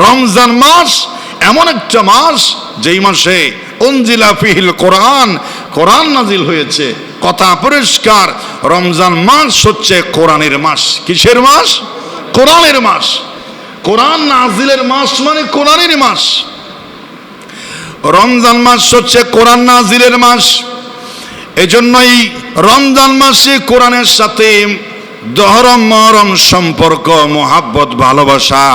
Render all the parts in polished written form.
রমজান মাস এমন একটা মাস যেই মাসে উনজিলা ফিহিল কোরআন, কোরআন নাজিল হয়েছে। কথা পরিষ্কার, রমজান মাস হচ্ছে কোরআনের মাস। কিসের মাস? কোরআনের মাস। কোরআন নাজিলের মাস মানে কোরআনের মাস। রমজান মাস হচ্ছে কোরআন নাজিলের মাস। এজন্যই রমজান মাসে কোরআনের সাথে দহরম মহরম সম্পর্ক, মোহাব্বত, ভালোবাসা,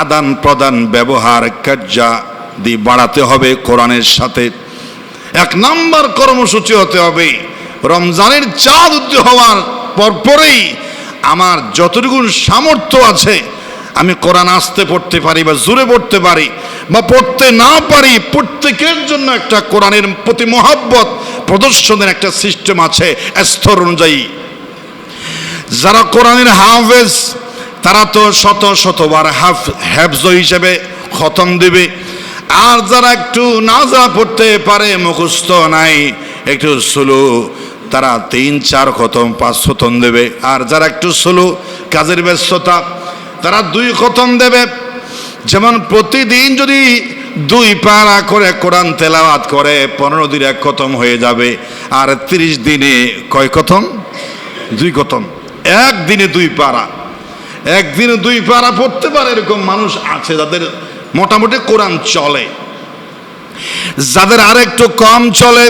আদান প্রদান, ব্যবহার, কার্যাদি বাড়াতে হবে কোরআনের সাথে। এক নাম্বার কর্মসূচি হতে হবে রমজানের চাঁদ উদয় হওয়ার পরপরেই আমার যতটুকু সামর্থ্য আছে আমি কোরআন আস্তে পড়তে পারি বা জোরে পড়তে পারি বা পড়তে না পারি, প্রত্যেকের জন্য একটা কোরআনের প্রতি মহব্বত প্রদর্শনের একটা সিস্টেম আছে স্তর অনুযায়ী। যারা কোরআনের হাফেজ তারা তো শত শতবার হাফজ হিসেবে খতম দেবে, আর যারা একটু নাজা পড়তে পারে, মুখস্থ নাই, একটু স্লো, তারা 3-4 খতম 5 খতম দেবে। আর যারা একটু স্লো, কাজের ব্যস্ততা, তারা 2 খতম দেবে। যেমন প্রতিদিন যদি 2 পারা করে কোরআন তেলাওয়াত করে 15 দিনে 1 খতম হয়ে যাবে। আর 30 দিনে কয় খতম? 2 খতম। একদিনে 2 পারা, একদিনে 2 পারা পড়তে পারে এরকম মানুষ আছে যাদের মোটামুটি কোরআন চলে। যাদের আর একটু কম চলে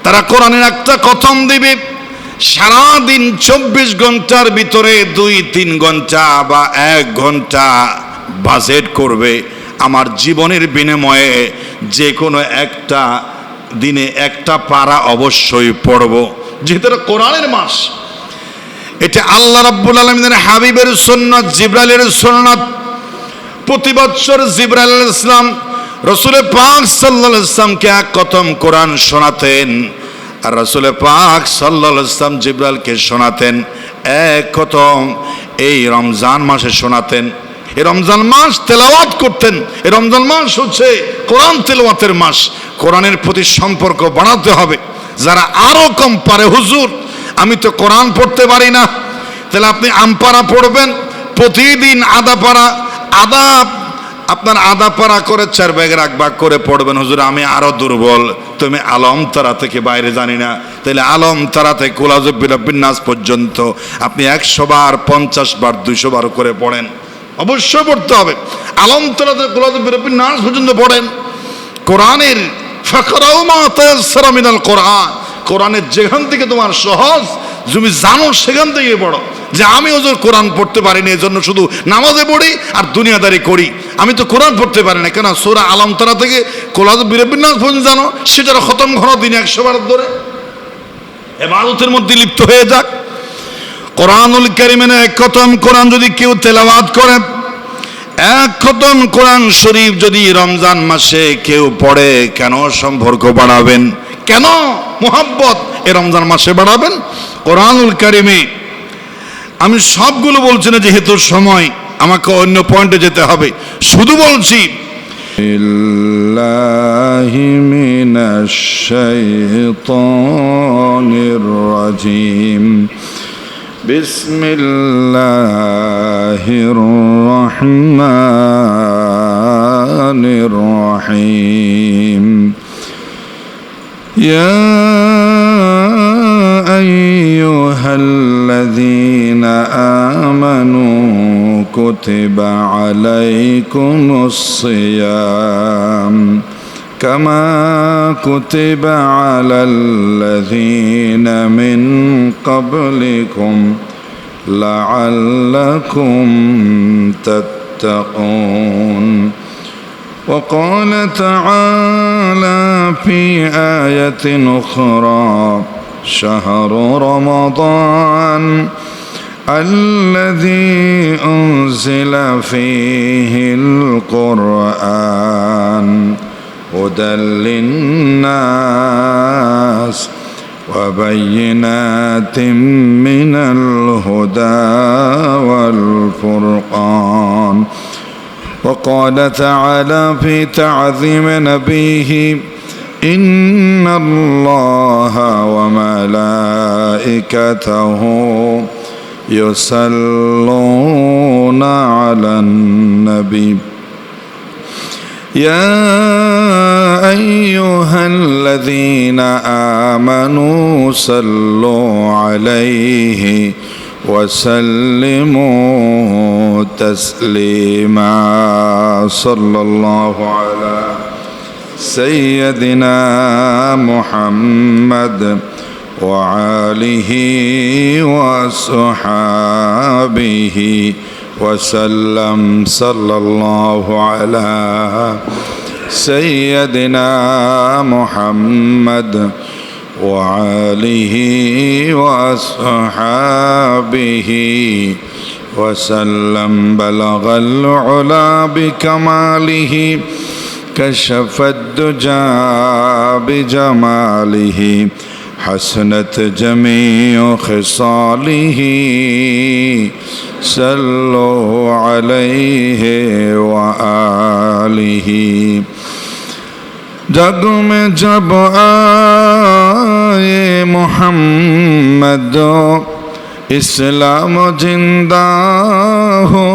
তারা কোরআনের একটা খতম দিবে। সারাদিন 24 ঘন্টার ভিতরে 2-3 ঘন্টা বা 1 ঘন্টা বাজেট করবে, আমার জীবনের বিনিময়ে যে কোনো একটা দিনে 1টা পারা অবশ্যই পড়ব। যেহেতু কোরআনের মাস, এটা আল্লাহ রাব্বুল আলামিনের হাবিবের সুন্নাত, জিবরাইলের সুন্নাত। প্রতি বছর জিবরাইল আলাইহিস সালাম রাসূল পাক সাল্লাল্লাহু আলাইহি ওয়াসাল্লামকে 1 খতম কোরআন শোনাতেন, আর রাসূল পাক সাল্লাল্লাহু আলাইহি ওয়াসাল্লাম জিবরাইলকে শোনাতেন 1 খতম এই রমজান মাসে শোনাতেন। এই রমজান মাস তেলাওয়াত করতেন। এই রমজান মাস হচ্ছে কোরআন তেলাওয়াতের মাস। কোরআনের প্রতি সম্পর্ক বাড়াতে হবে। যারা আরো কম পারে, হুজুর আমি তো কোরআন পড়তে পারি না, তাহলে আপনি আমপারা পড়বেন, প্রতিদিন আধা পারা, আপনার আধা পারা করে 4 ভাগ করে পড়বেন। হুজুর আমি আরো দুর্বল, তুমি আলম তারা থেকে বাইরে জানি না, তাহলে আলম তারা থেকে কুলাজুবিল নাস পর্যন্ত আপনি 100 বার, 50 বার, 200 বার করে পড়েন। অবশ্যই পড়তে হবে। আলম তারা থেকে কুলাজুবিল নাস পর্যন্ত পড়েন। কোরআনের ফাকরাউ মা তায়াসসারা মিনাল কোরআন, কোরআনের যেখান থেকে তোমার সহজ তুমি জানো সেখান থেকে পড়ো। যে আমি হুজুর কোরআন পড়তে পারিনি, এই জন্য শুধু নামাজে পড়ি আর দুনিয়াদারি করি, আমি তো কোরআন পড়তে পারি না। কেন? সূরা আলম তারা থেকে কুলাজুবিল নাস পর্যন্ত জানো, সেটার খতম ঘন দিনে 100 বার ধরে ইবাদতের মধ্যে লিপ্ত হয়ে যাক। কোরআনুল কারীমের 1 খতম কোরআন যদি কেউ তেলাওয়াত করে, 1 খতম কোরআন শরীফ যদি রমজান মাসে কেউ পড়ে, কেন সম্পর্ক বাড়াবেন? কেন মুহাব্বত এই রমজান মাসে বাড়াবেন? কোরআনুল কারীমে আমি সবগুলো বলছি না, যেহেতু সময় আমাকে অন্য পয়েন্টে যেতে হবে, শুধু বলছি বিল্লাহি মিনাশ শাইতানির রাজিম, বিসমিল্লাহির রহমানির রহিম। ইয়া আইয়ুহাল্লাযীনা আমানু কুতিবা আলাইকুমুস সিয়াম কামা কুতিবা আলাল্লাযীনা মিন ক্বাবলিকুম লাআল্লাকুম তাত্তাকুন। وقال تعالى في آية أخرى شهر رمضان الذي أنزل فيه القرآن هدى للناس وبينات من الهدى والفرقان. وقال تعالى في تعظيم نبيه إن الله وملائكته يصلون على النبي يا أيها الذين آمنوا صلوا عليه وسلموا تسليما صلى الله على سيدنا محمد وآله وصحابه وسلم صلى الله على سيدنا محمد وآله وصحابه وسلم بلغ العلا بكماله كشف الدجى بجماله حسنت جميع خصاله صلوا عليه وآله जग में जब आए मोहम्मद इस्लाम जिंदा हो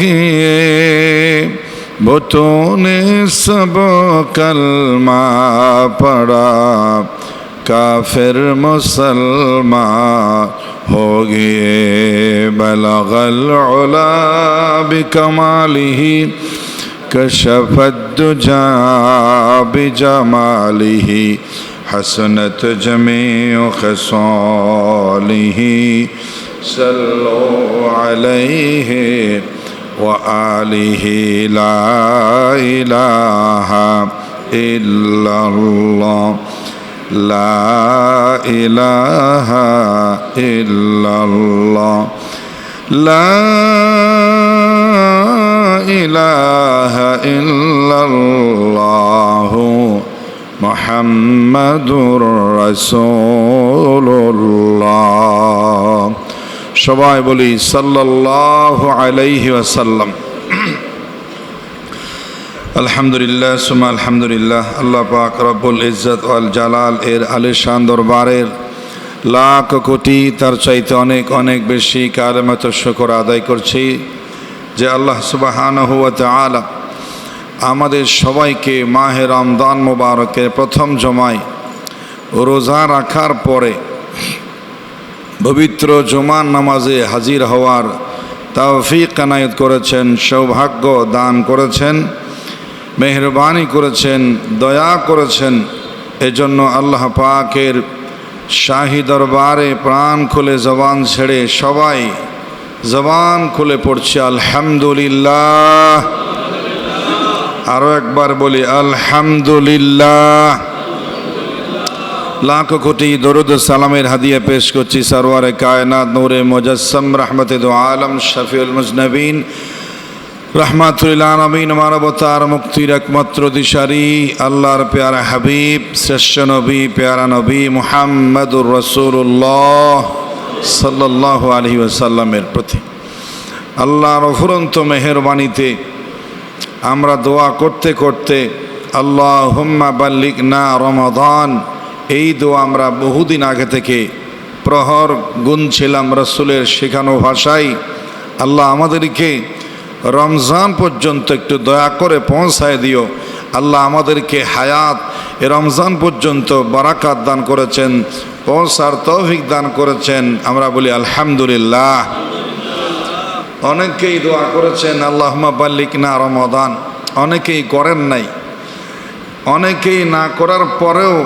गए बुतों ने सब कलमा पढ़ा काफिर मुसलमान हो गए बलगल उला बिकमालिही कशफ الدجى بجماله حسنت جميع خصاله صلوا عليه وآله لا إله إلا الله لا إله إلا الله لا إله إلا الله محمد رسول الله সবাই বলি সাল্লাল্লাহু আলাইহি ওয়াসাল্লাম। আলহামদুলিল্লাহ সুমা আলহামদুলিল্লাহ। আল্লাহ পাক রব্বুল ইজ্জত ওয়াল জালাল এর আলিশান দরবারের লাখ কোটি তার চাইতে অনেক অনেক বেশি কালেমাত শুকর আদায় করছি যে আল্লাহ সুবহানাহু ওয়া তাআলা আমাদের সবাইকে মাহে রমজান মুবারকের প্রথম জমায় রোজা রাখার পরে পবিত্র জুমার নামাজে হাজির হওয়ার তৌফিক এনায়েত করেছেন, সৌভাগ্য দান করেছেন, মেহেরবানি করেছেন, দয়া করেছেন। এজন্য আল্লাহ পাকের শাহী দরবারে প্রাণ খুলে জবান ছেড়ে সবাই জবান খুলে পড়ছে আলহামদুলিল্লাহ। আরো একবার বলি আলহামদুলিল্লাহ। লাখ কোটি দরুদ সালামের হাদিয়া পেশ করছি সরওয়ারে কায়নাত নূরে মুজাসসাম রহমতে দো আলম শফিউল মুজনবিন রহমাতুল আলামিন মানবতার মুক্তির একমাত্র দিশারি আল্লাহর প্যারা হাবিব শ্রেষ্ঠ নবী প্যারা নবী মুহাম্মদুর রাসূলুল্লাহ সাল্লাল্লাহু আলাইহি ওয়াসাল্লামের প্রতি আল্লাহর অফুরন্ত মেহেরবানিতে আমরা দোয়া করতে করতে আল্লাহুম্মা বাল্লিগনা রমাদান এই দোয়া আমরা বহুদিন আগে থেকে প্রহর গুনছিলাম রাসূলের শেখানো ভাষায়। আল্লাহ আমাদেরকে রমজান পর্যন্ত একটু দয়া করে পৌঁছায় দিও। আল্লাহ আমাদেরকে হায়াত এ রমজান পর্যন্ত বারাকাত দান করেছেন, পৌঁছার তৌফিক দান করেছেন। আমরা বলি আলহামদুলিল্লাহ। অনেকেই দোয়া করেছেন আল্লাহুম্মা বাল্লিগনা রমাদান, অনেকেই করেন নাই, অনেকেই না করার পরেও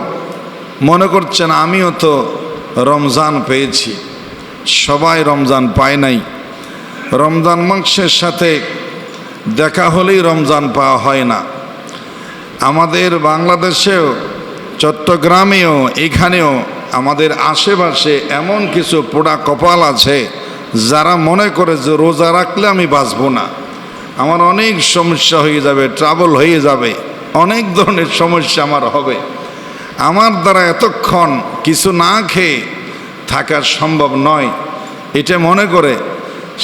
মনে করছেন আমিও তো রমজান পেয়েছি। সবাই রমজান পায় নাই। রমজান মাসের সাথে দেখা হলেই রমজান পাওয়া হয় না। আমাদের বাংলাদেশেও চট্টগ্রামেও এখানেও আমাদের আশেপাশে এমন কিছু পোড়া কপাল আছে যারা মনে করে যে রোজা রাখলে আমি বাঁচবো না, আমার অনেক সমস্যা হয়ে যাবে, ট্রাবল হয়ে যাবে, অনেক ধরনের সমস্যা আমার হবে, আমার দ্বারা এতক্ষণ কিছু না খেয়ে থাকা সম্ভব নয়। এটা মনে করে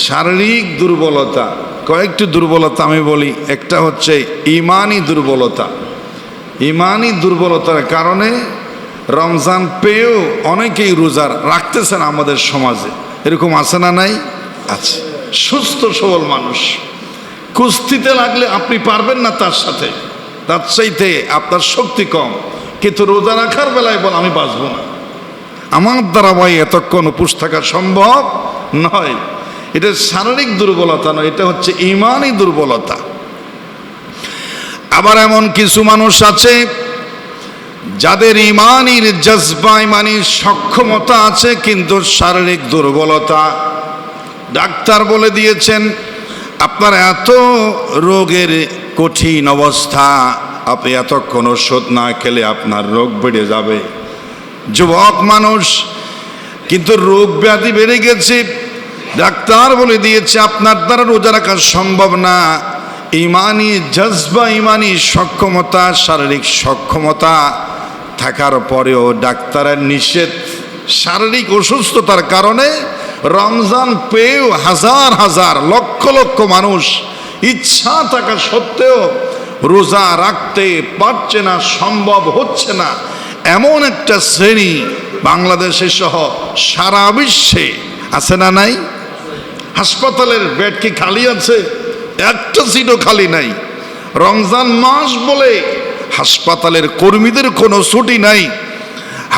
শারীরিক দুর্বলতা, কয়েকটি দুর্বলতা আমি বলি। একটা হচ্ছে ইমানি দুর্বলতা। ইমানি দুর্বলতার কারণে রমজান পেয়েও অনেকেই রোজা রাখতেছেন আমাদের সমাজে। এরকম আছে না নাই? আচ্ছা, সুস্থ সবল মানুষ কুস্তিতে লাগলে আপনি পারবেন না তার সাথে, তার চাইতে আপনার শক্তি কম, কিন্তু রোজা রাখার বেলায় বল আমি বাঁচবো না, আমার দ্বারা ভাই এতক্ষণ উপোস থাকা সম্ভব নয়। এটা শারীরিক দুর্বলতা নয়, এটা হচ্ছে ঈমানি দুর্বলতা। আবার এমন কিছু মানুষ আছে যাদের ঈমানের জজবা, ঈমানের সক্ষমতা আছে, কিন্তু শারীরিক দুর্বলতা। ডাক্তার বলে দিয়েছেন আপনার এত রোগের কঠিন অবস্থা, আপনি এতক্ষণ ওষুধ না খেলে আপনার রোগ বেড়ে যাবে। যুবক মানুষ, কিন্তু রোগ ব্যাধি বেড়ে গেছে, ডাক্তার বলে দিয়েছে আপনার দ্বারা রোজা রাখা সম্ভব না। ঈমানি জজবা, ঈমানি সক্ষমতা, শারীরিক সক্ষমতা থাকার পরেও ডাক্তারের নিষেধ, শারীরিক অসুস্থতার কারণে রমজান পেয়েও হাজার হাজার লক্ষ লক্ষ মানুষ ইচ্ছা থাকা সত্ত্বেও রোজা রাখতে পারছে না, সম্ভব হচ্ছে না। এমন একটা শ্রেণী বাংলাদেশে সহ সারা বিশ্বে আছে না নাই? হাসপাতালের বেড কি খালি আছে? একটা সিটও খালি নাই। রমজান মাস বলে হাসপাতালের কর্মীদের কোনো ছুটি নাই।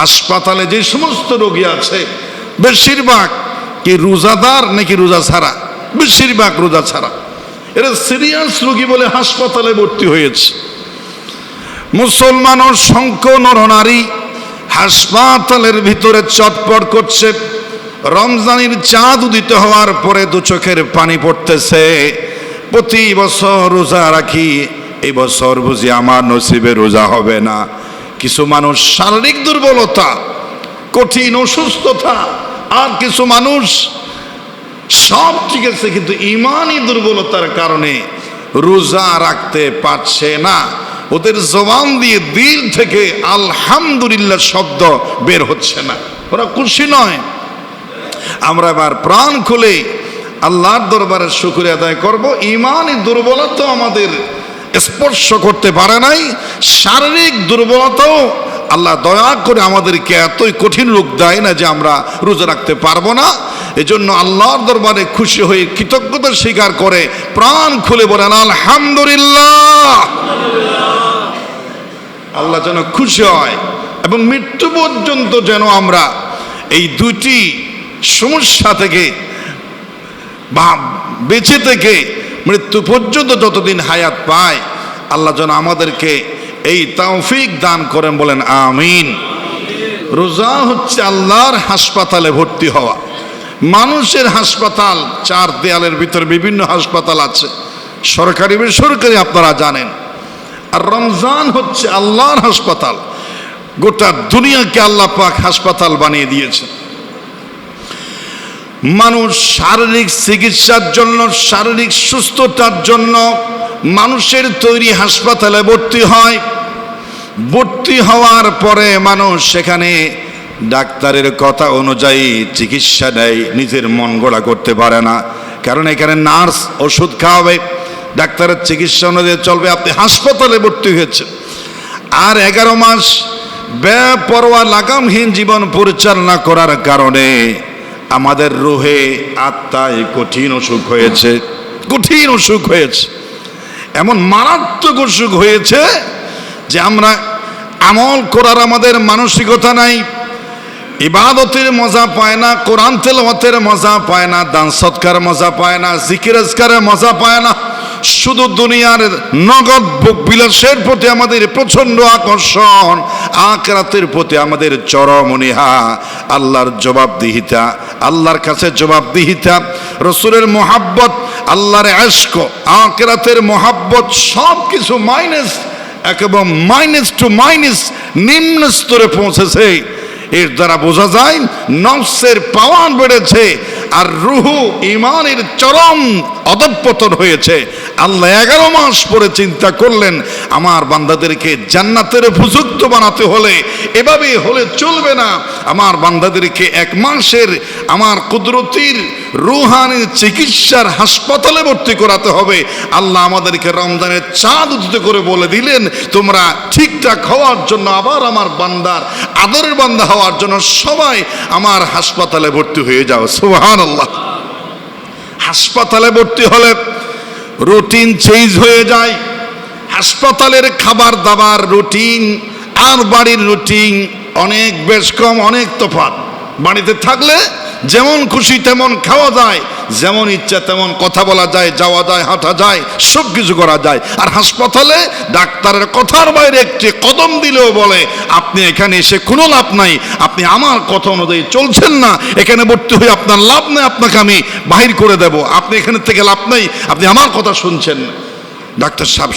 হাসপাতালে যে সমস্ত রোগী আছে বেশিরভাগ কি রোজাদার নাকি রোজা ছাড়া? বেশিরভাগ রোজা ছাড়া। এরা সিরিয়াস রোগী বলে হাসপাতালে ভর্তি হয়েছে। মুসলমান ও সংখ্য নরনারী হাসপাতালের ভিতরে চটপট করছে। রমজানের চাঁদ উদিত হওয়ার পরে দু চোখের পানি পড়তেছে। প্রতি বছর রোজা রাখি, এই বছর বুঝি আমার নসিবে রোজা হবে না। কিছু মানুষ শারীরিক দুর্বলতা, কঠিন অসুস্থতা, আর কিছু মানুষ সব ঠিক আছে কিন্তু ঈমানি দুর্বলতার কারণে রোজা রাখতে পারছে না। ওদের জবান দিয়ে দিল থেকে আলহামদুলিল্লাহ শব্দ বের হচ্ছে না, ওরা খুশি নয়। আমরা এবার প্রাণ খুলে আল্লাহর দরবারে শুকরিয়া আদায় করব। ঈমানি দুর্বলতা আমাদের স্পর্শ করতে পারে নাই, শারীরিক দুর্বলতাও আল্লাহ দয়া করে আমাদেরকে এতই কঠিন রোগ দেয় না যে আমরা রোজা রাখতে পারবো না। এজন্য আল্লাহর দরবারে খুশি হয়ে কৃতজ্ঞতা স্বীকার করে প্রাণ খুলে বলেন আলহামদুলিল্লাহ। আল্লাহ যেন খুশি হয় এবং মৃত্যু পর্যন্ত যেন আমরা এই দুইটি সমস্যা থেকে বা বেঁচে থেকে মৃত্যু পর্যন্ত যতদিন হায়াত পায়, আল্লাহ যেন আমাদেরকে এই তৌফিক দান করেন, বলেন আমিন। রোজা হচ্ছে আল্লাহর হাসপাতালে ভর্তি হওয়া। মানুষের হাসপাতাল, চার দেয়ালের ভিতরে বিভিন্ন হাসপাতাল আছে, সরকারি বেসরকারি, আপনারা জানেন। আর রমজান হচ্ছে আল্লাহর হাসপাতাল। গোটা দুনিয়াকে আল্লাহ পাক হাসপাতাল বানিয়ে দিয়েছে। মানুষ শারীরিক চিকিৎসার জন্য, শারীরিক সুস্থতার জন্য মানুষের তৈরি হাসপাতালে ভর্তি হয়। ভর্তি হওয়ার পরে মানুষ সেখানে ডাক্তারের কথা অনুযায়ী চিকিৎসা নেয়, নিজের মন গড়া করতে পারে না। কারণ এখানে নার্স ওষুধ খাওয়াবে, ডাক্তারের চিকিৎসা অনুযায়ী চলবে। আপনি হাসপাতালে ভর্তি হয়েছে, আর 11 মাস বেপরোয়া লাগামহীন জীবন পরিচালনা করার কারণে আমাদের রুহে আত্মায় কঠিন অসুখ হয়েছে, কঠিন অসুখ হয়েছে। এমন মারাত্মক অসুখ হয়েছে যে আমরা আমল করার আমাদের মানসিকতা নাই, ইবাদতের মজা পায় না, কোরআন তেলাওয়াতের মজা পায় না, দান সৎকার মজা পায় না, জিকির আজকারের মজা পায় না। শুধু দুনিয়ার নগদ ভোগ বিলাসের প্রতি আমাদের প্রচন্ড আকর্ষণ, আখিরাতের প্রতি আমাদের চরম অনীহা, আল্লাহর জবাবদিহিতা, আল্লাহর কাছে জবাবদিহিতা, রসুলের মোহাব্বত, আল্লাহর ইশক, আখিরাতের মোহাব্বত, সব কিছু মাইনাস, একেবারে মাইনাস টু মাইনাস নিম্ন স্তরে পৌঁছেছে। এর দ্বারা বোঝা যায় নফসের পাওয়ার বেড়েছে আর রুহু ঈমানের চরম অধঃপতন হয়েছে। আল্লাহ 11 মাস পরে চিন্তা করলেন আমার বান্দাদেরকে জান্নাতের উপযুক্ত বানাতে হলে এভাবে হলে চলবে না, আমার বান্দাদেরকে 1 মাসের আমার কুদরতির রুহানি চিকিৎসার হাসপাতালে ভর্তি করাতে হবে। আল্লাহ আমাদেরকে রমজানের চাঁদ উদিত করে বলে দিলেন তোমরা ঠিকঠাক হওয়ার জন্য, আবার আমার বান্দার আদরের বান্দা হওয়ার জন্য সবাই আমার হাসপাতালে ভর্তি হয়ে যাও। সুবহানাল্লাহ। হাসপাতালে ভর্তি হলে রুটিন চেঞ্জ হয়ে যায়। হাসপাতালের খাবার দাবার রুটিন আর বাড়ির রুটিন অনেক বেশ কম, অনেক তফাৎ। বাড়িতে থাকলে যেমন খুশি তেমন খাওয়া যায়, যেমন ইচ্ছা তেমন কথা বলা যায়, যাওয়া যায়, হাঁটা যায়, সব কিছু করা যায়। আর হাসপাতালে ডাক্তারের কথার বাইরে একটি কদম দিলেও বলে আপনি এখানে এসে কোনো লাভ নাই, আপনি আমার কথা অনুযায়ী চলছেন না, এখানে ভর্তি হয়ে আপনার লাভ নেই, আপনাকে আমি বাহির করে দেব, আপনি এখানে থেকে লাভ নেই, আপনি আমার কথা শুনছেন না। ডাক্তার সাহেব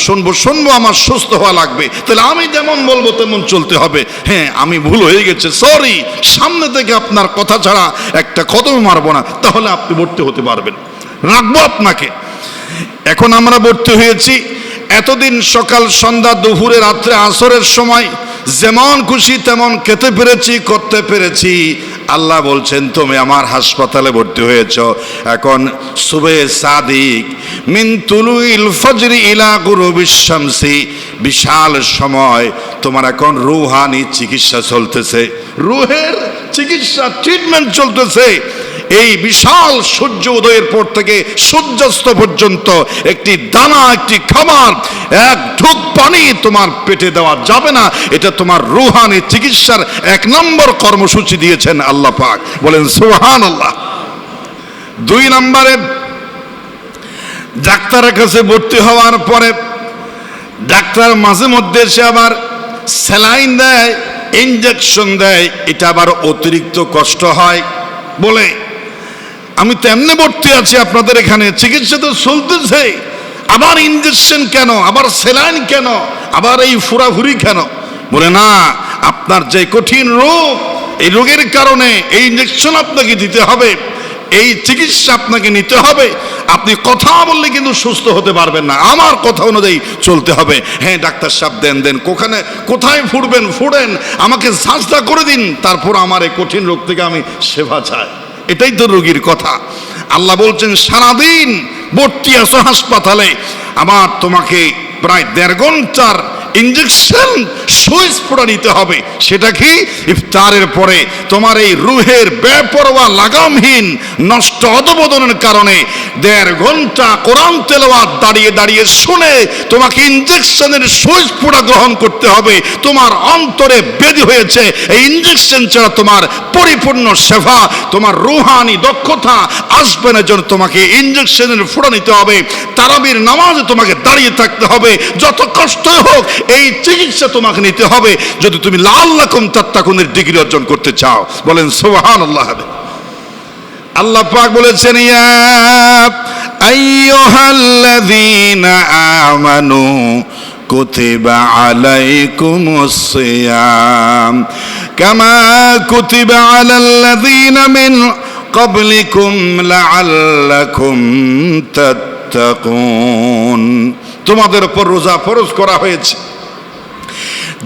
শুনবো, আমার সুস্থ হওয়া লাগবে, তাহলে আমি যেমন বলবো তেমন চলতে হবে। হ্যাঁ আমি ভুল হয়ে গেছে, সরি, সামনে থেকে আপনার কথা ছাড়া একটা কদম মারবো না, তাহলে আপনি ভর্তি হতে পারবেন, রাখবো আপনাকে। এখন আমরা ভর্তি হয়েছি, এতদিন সকাল সন্ধ্যা দুপুরে রাত্রে আসরের সময় যেমন খুশি তেমন খেতে পেরেছি, করতে পেরেছি। আল্লাহ বলছেন তুমি আমার হাসপাতালে ভর্তি হয়েছ। এখন সুবে সাদিক মিন তুলুইল ফজরি ইলা গুরুবিশ শামসি, বিশাল সময় তোমার এখন রুহানি চিকিৎসা চলতেছে, রুহের চিকিৎসা ট্রিটমেন্ট চলতেছে। এই বিশাল সূর্য উদয়ের পর থেকে সূর্যাস্ত পর্যন্ত একটি দানা, একটি খাবার, এক ঢুক পানি তোমার পেটে দেওয়া যাবে না। এটা তোমার রুহানি চিকিৎসার 1 নম্বর কর্মসূচি দিয়েছেন আল্লাহ পাক, বলেন সুবহানাল্লাহ। 2 নম্বরে ডাক্তারের কাছে ভর্তি হওয়ার পরে ডাক্তার মাঝে মধ্যে সে আবার স্যালাইন দেয়, ইনজেকশন দেয়, এটা আবার অতিরিক্ত কষ্ট হয়। বলে আমি তো এমনি ভর্তি আছি আপনাদের এখানে, চিকিৎসা তো চলতেছে, আবার ইনজেকশন কেন, আবার স্যালাইন কেন, আবার এই ফুরাফুরি কেন? বলে না, আপনার যে কঠিন রোগ, এই রোগের কারণে এই ইনজেকশন আপনাকে দিতে হবে, এই চিকিৎসা আপনাকে নিতে হবে। আপনি কথা বললে কিন্তু সুস্থ হতে পারবেন না, আমার কথা অনুযায়ী চলতে হবে। হ্যাঁ ডাক্তার সাহেব দেন, কোথায় ফুড়বেন ফুড়েন, আমাকে সাজদা করে দিন, তারপর আমার এই কঠিন রোগ থেকে আমি সেবা চাই। এটাই তো রোগীর কথা। আল্লাহ বলছেন সারাদিন ভর্তি আছো হাসপাতালে, আমার তোমাকে প্রায় 1.5 ঘন্টার ইনজেকশন সুইচ ফোঁটা নিতে হবে। সেটা কি? ইফতারের পরে তোমার এই রুহের বেপরোয়া লাগামহীন নষ্ট অধঃপতনের কারণে 1.5 ঘন্টা কোরআন তেলাওয়াত দাঁড়িয়ে দাঁড়িয়ে শুনে তোমাকে ইনজেকশনের সুইচ ফোঁটা গ্রহণ করতে হবে। তোমার অন্তরে ব্যাধি হয়েছে, এই ইনজেকশন ছাড়া তোমার পরিপূর্ণ সেবা, তোমার রুহানি দক্ষতা আসবে না, জন্য তোমাকে ইনজেকশনের ফোঁটা নিতে হবে। তারাবির নামাজে তোমাকে দাঁড়িয়ে থাকতে হবে, যত কষ্ট হোক এই চিকিৎসা তোমাকে নিতে হবে, যদি তুমি লাআল্লাকুম তাত্তাকুনের ডিগ্রি অর্জন করতে চাও। বলেন সুবহানাল্লাহ। আল্লাহ পাক বলেছেন ইয়া আইয়ুহাল্লাযীনা আমানু কুতিবা আলাইকুমুস সিয়াম কামা কুতিবা আলাল্লাযীনা মিন ক্বাবলিকুম লাআল্লাকুম তাত্তাকুন। তোমাদের উপর রোজা ফরজ করা হয়েছে,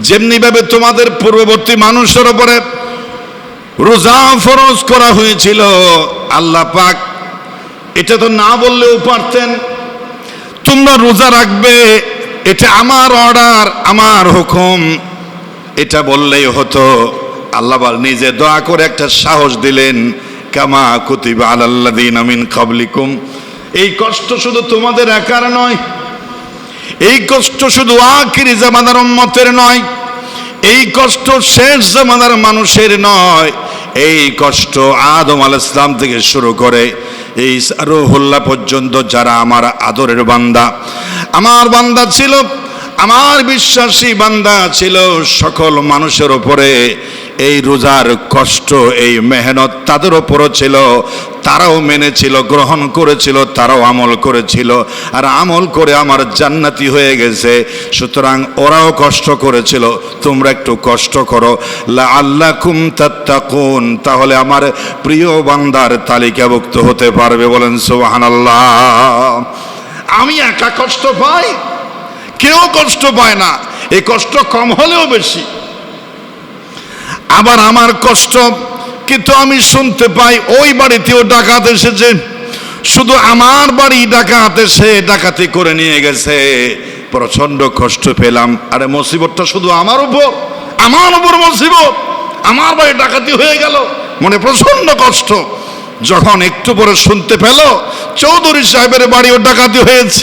যেমনি ভাবে তোমাদের পূর্ববর্তী মানুষের উপরে রোজা ফরজ করা হয়েছিল। আল্লাহ পাক এটা তো না বললেও পারতেন, তোমরা রোজা রাখবে, এটা আমার অর্ডার, আমার হুকুম, এটা বললেই হতো। আল্লাহ নিজে দয়া করে একটা সাহস দিলেন, কামা কুতিবা আলাল্লাযীনা মিন ক্বাবলিকুম। এই কষ্ট শুধু তোমাদের একার নয়, এই কষ্ট শুধু আখিরি জামানার উম্মতের নয়, এই কষ্ট শেষ জামানার মানুষের নয়, এই কষ্ট আদম আলাইহিস সালাম থেকে শুরু করে এই রুহুল্লাহ পর্যন্ত যারা আমার আদরের বান্দা, আমার বান্দা ছিল, আমার বিশ্বাসী বান্দা ছিল, সকল মানুষের উপরে এই রোজার কষ্ট, এই মেহনত তাদের উপরও ছিল। তারাও মেনেছিল, গ্রহণ করেছিল, তারাও আমল করেছিল, আর আমল করে আমার জান্নাতি হয়ে গেছে। সুতরাং ওরাও কষ্ট করেছিল, তোমরা একটু কষ্ট করো, লাআল্লাকুম তাত্তাকুন, তাহলে আমার প্রিয় বান্দার তালিকাভুক্ত হতে পারবে। বলেন সুবহানাল্লাহ। আমি একা কষ্ট পাই, কেউ কষ্ট পায় না, এই কষ্ট কম হলেও বেশি। আবার আমার কষ্ট কিন্তু আমি শুনতে পাই ওই বাড়িতেও ডাকাত এসেছে, শুধু আমার বাড়ি ডাকাত এসে ডাকাতি করে নিয়ে গেছে, প্রচন্ড কষ্ট পেলাম। আরে মুসিবতটা শুধু আমার উপর মুসিবত, আমার বাড়ি ডাকাতি হয়ে গেল, মনে প্রচন্ড কষ্ট। যখন একটু পরে শুনতে পেল চৌধুরী সাহেবের বাড়িও ডাকাতি হয়েছে,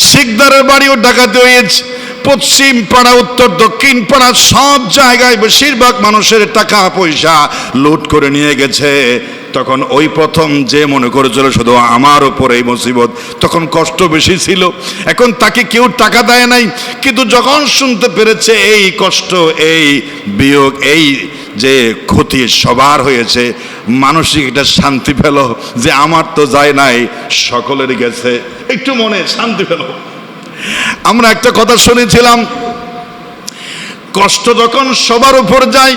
শিকদারের বাড়িও ডাকাতি হয়েছে, পশ্চিম পাড়া উত্তর দক্ষিণ পাড়া সব জায়গায় বেশিরভাগ মানুষের টাকা পয়সা লুট করে নিয়ে গেছে, তখন ওই প্রথম যে মনে করেছিল শুধু আমার উপর এই মুসিবত, তখন কষ্ট বেশি ছিল। এখন তাকে কেউ টাকা দেয় নাই, কিন্তু যখন শুনতে পেরেছে এই কষ্ট, এই বিয়োগ, এই যে ক্ষতি সবার হয়েছে, মানসিক একটা শান্তি পেল যে আমার তো যায় নাই, সকলের গেছে, একটু মনে শান্তি পেল। আমরা একটা কথা শুনেছিলাম, কষ্ট যখন সবার উপর যায়,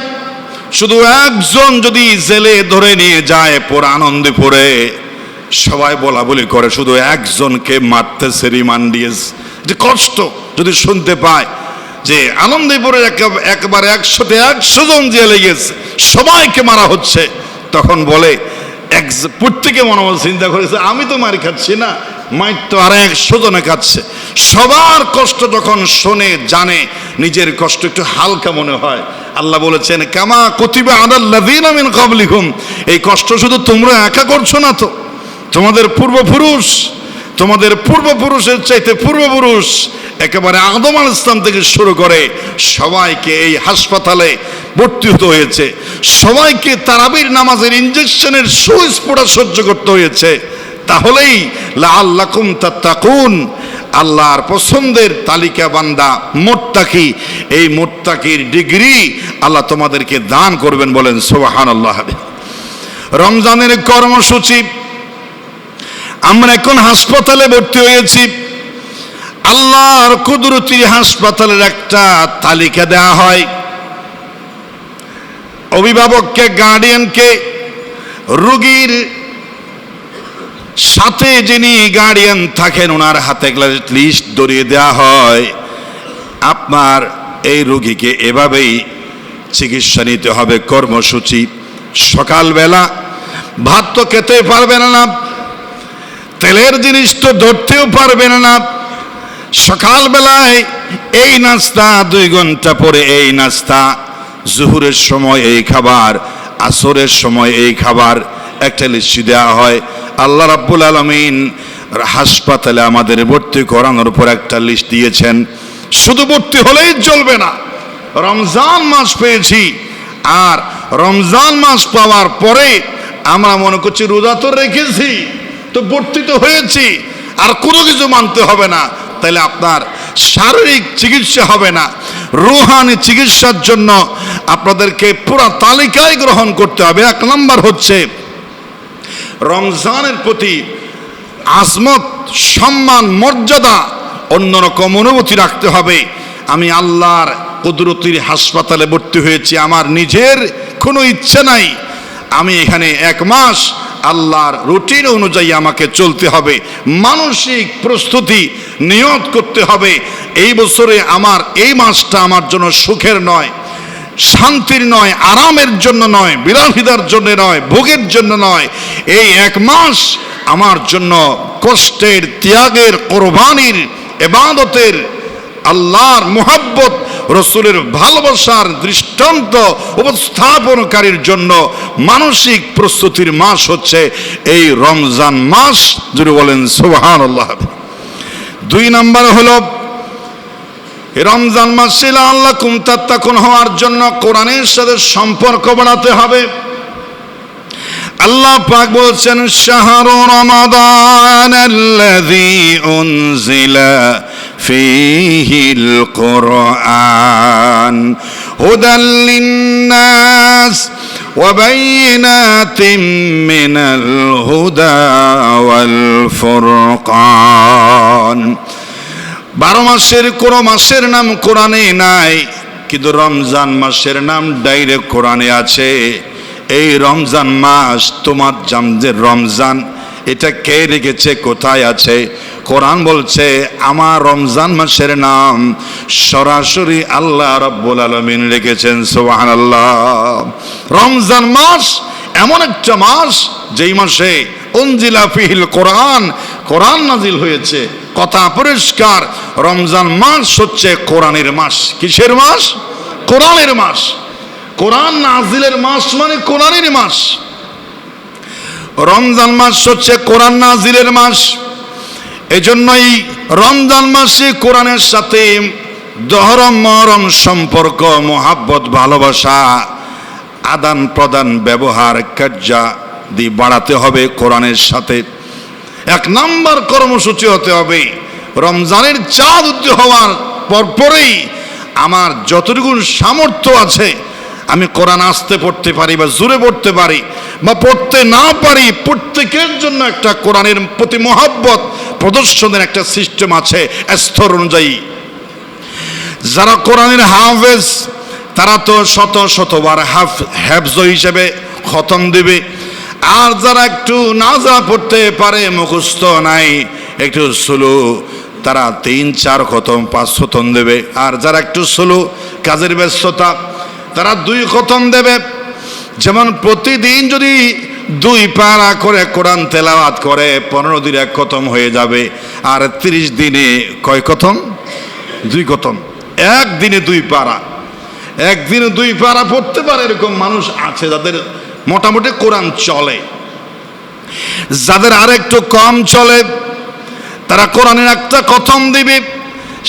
শুধু একজন যদি জেলে ধরে নিয়ে যায় পুরো আনন্দপুরে, সবাই বলা বলি করে শুধু একজনকে মারতেছে, রিমান্ড দিয়েছে। যে কষ্ট যদি শুনতে পায় যে আনন্দপুরের একবারে 100 জন জেলে গেছে, সবাইকে মারা হচ্ছে, তখন বলে প্রত্যেকে মনে মনে চিন্তা করেছে আমি তো মারি খাচ্ছি না, মাইর তো আর 100 জনে খাচ্ছে। সবার কষ্ট যখন শোনে জানে, নিজের কষ্ট একটু হালকা মনে হয়। আল্লাহ বলেছেন কামা কুতিবা আলাল্লাযীনা মিন ক্বাবলিকুম, এই কষ্ট শুধু তোমরা একা করছো না তো, তোমাদের পূর্বপুরুষের চাইতে পূর্বপুরুষ একেবারে আদম আলাইহিস সালাম থেকে শুরু করে সবাইকে এই হাসপাতালে ভর্তি হতে হয়েছে, সবাইকে তারাবির নামাজের ইনজেকশনের সুইচ পোড়া সহ্য করতে হয়েছে। তাহলেই লাআল্লাকুম তাত্তাকুন, আল্লাহর পছন্দের তালিকা বান্দা মুত্তাকি, এই মুত্তাকির ডিগ্রি আল্লাহ তোমাদেরকে দান করবেন, বলেন সুবহানাল্লাহ। রমজানের কর্মসূচি, আমরা এখন হাসপাতালে ভর্তি হয়েছি, আল্লাহর কুদরতি হাসপাতালের একটা তালিকা দেওয়া হয়, অভিভাবককে, গার্ডিয়ানকে, রোগীর সাথে যিনি গার্ডিয়ান থাকেন ওনার হাতে লিস্ট ধরিয়ে দেওয়া হয়, আপনার এই রোগীকে এভাবেই চিকিৎসা নিতে হবে। কর্মসূচি, সকালবেলা ভাত তো খেতে পারবেন না, তেলের জিনিস তো ধরতেও পারবেন না, সকালবেলায় এই নাস্তা, 2 ঘন্টা পরে এই নাস্তা, জোহরের সময় এই খাবার, আসরের সময় এই খাবার, একটা লিস্ট দেওয়া হয়। আল্লাহ রাব্বুল আলামিন হাসপাতালে আমাদের ভর্তি করানোর পর একটা লিস্ট দিয়েছেন। শুধু ভর্তি হলেই চলবে না, রমজান মাস পেয়েছি, আর রমজান মাস পাওয়ার পরে আমরা মনে করছি রোজা তো রেখেছি, তো ভর্তি তো হয়েছি, আর কোনো কিছু মানতে হবে না, তাহলে আপনার শারীরিক চিকিৎসা হবে না, রুহানি চিকিৎসার জন্য আপনাদেরকে পুরো তালিকায় গ্রহণ করতে হবে। 1 নম্বর হচ্ছে রমজানের প্রতি আজমত, সম্মান, মর্যাদা, অন্যরকম অনুভূতি রাখতে হবে। আমি আল্লাহর কুদরতির হাসপাতালে ভর্তি হয়েছি, আমার নিজের কোনো ইচ্ছা নাই, আমি এখানে 1 মাস আল্লাহর রুটিন অনুযায়ী আমাকে চলতে হবে। মানসিক প্রস্তুতি, নিয়ত করতে হবে এই বছরে আমার এই মাসটা আমার জন্য সুখের নয়, শান্তির নয়, আরামের জন্য নয়, বিলাসিতার জন্য নয়, ভোগের জন্য নয়, এই 1 মাস আমার জন্য কষ্টের, ত্যাগের, কোরবানির, ইবাদতের, আল্লাহর মুহাব্বত, রসুলের ভালোবাসার দৃষ্টান্ত উপস্থাপনকারীর জন্য মানসিক প্রস্তুতির মাস হচ্ছে এই রমজান মাস। যদি বলেন সুবহানাল্লাহ। 2 নম্বর হলো রমজান মাসে লাআল্লাকুম তাত্তাকুন হওয়ার জন্য কোরআনের সাথে সম্পর্ক বাড়াতে হবে। আল্লাহ পাক বলছেন শাহরু রমাদানাল্লাযী উনজিলা ফীহিল কুরআন হুদাল লিন্নাস ওয়া বাইয়িনাতিম মিনাল হুদা ওয়াল ফুরকান। 12 মাসের কোন মাসের নাম কোরআনে নাই, কিন্তু রমজান মাসের নাম ডাইরেক্ট কোরআনে আছে। এই রমজান মাস, তোমার জামদের রমজান, এটা কে রেখেছে, কোথায় আছে? কোরআন বলছে আমার রমজান মাসের নাম সরাসরি আল্লাহ রাব্বুল আলামিন রেখেছেন। সুবহানাল্লাহ। রমজান মাস এমন একটা মাস যেই মাসে উনজিলা ফিহিল কোরআন, কোরআন নাজিল হয়েছে। কথা পরিষ্কার, রমজান মাস হচ্ছে কোরআনের মাস। কিসের মাস? কোরআনের মাস। কোরআন নাজিলের মাস মানে কোরআনের মাস। রমজান মাস হচ্ছে কোরআন নাজিলের মাস। এজন্যই রমজান মাসে কোরআনের সাথে দহরম মহরম সম্পর্ক, মোহাব্বত, ভালোবাসা, আদান প্রদান, ব্যবহার, কার্যাদি বাড়াতে হবে কোরআনের সাথে। এক নম্বর কর্মসূচি হতে হবে রমজানের চাঁদ উদয় হওয়ার পরপরেই আমার যতটুকু সামর্থ্য আছে আমি কোরআন আস্তে পড়তে পারি বা জোরে পড়তে পারি বা পড়তে না পারি, প্রত্যেকের জন্য একটা কোরআনের প্রতি মহব্বত প্রদর্শনের একটা সিস্টেম আছে স্তর অনুযায়ী। যারা কোরআনের হাফেজ তারা তো শত শতবার হাফজ হিসেবে খতম দেবে, আর যারা একটু নাজা পড়তে পারে, মুখস্থ নাই, একটু স্লো, তারা 3-4 খতম 5 খতম দেবে। আর যারা একটু স্লো, কাজের ব্যস্ততা, তারা 2 খতম দেবে। যেমন প্রতিদিন যদি 2 পারা করে কোরআন তেলাওয়াত করে 15 দিনে 1 খতম হয়ে যাবে। আর 30 দিনে কয় খতম? 2 খতম। একদিনে 2 পারা, একদিনে 2 পারা পড়তে পারে এরকম মানুষ আছে যাদের মোটামুটি কোরআন চলে। যাদের আর একটু কম চলে তারা কোরআনের একটা খতম দিবে।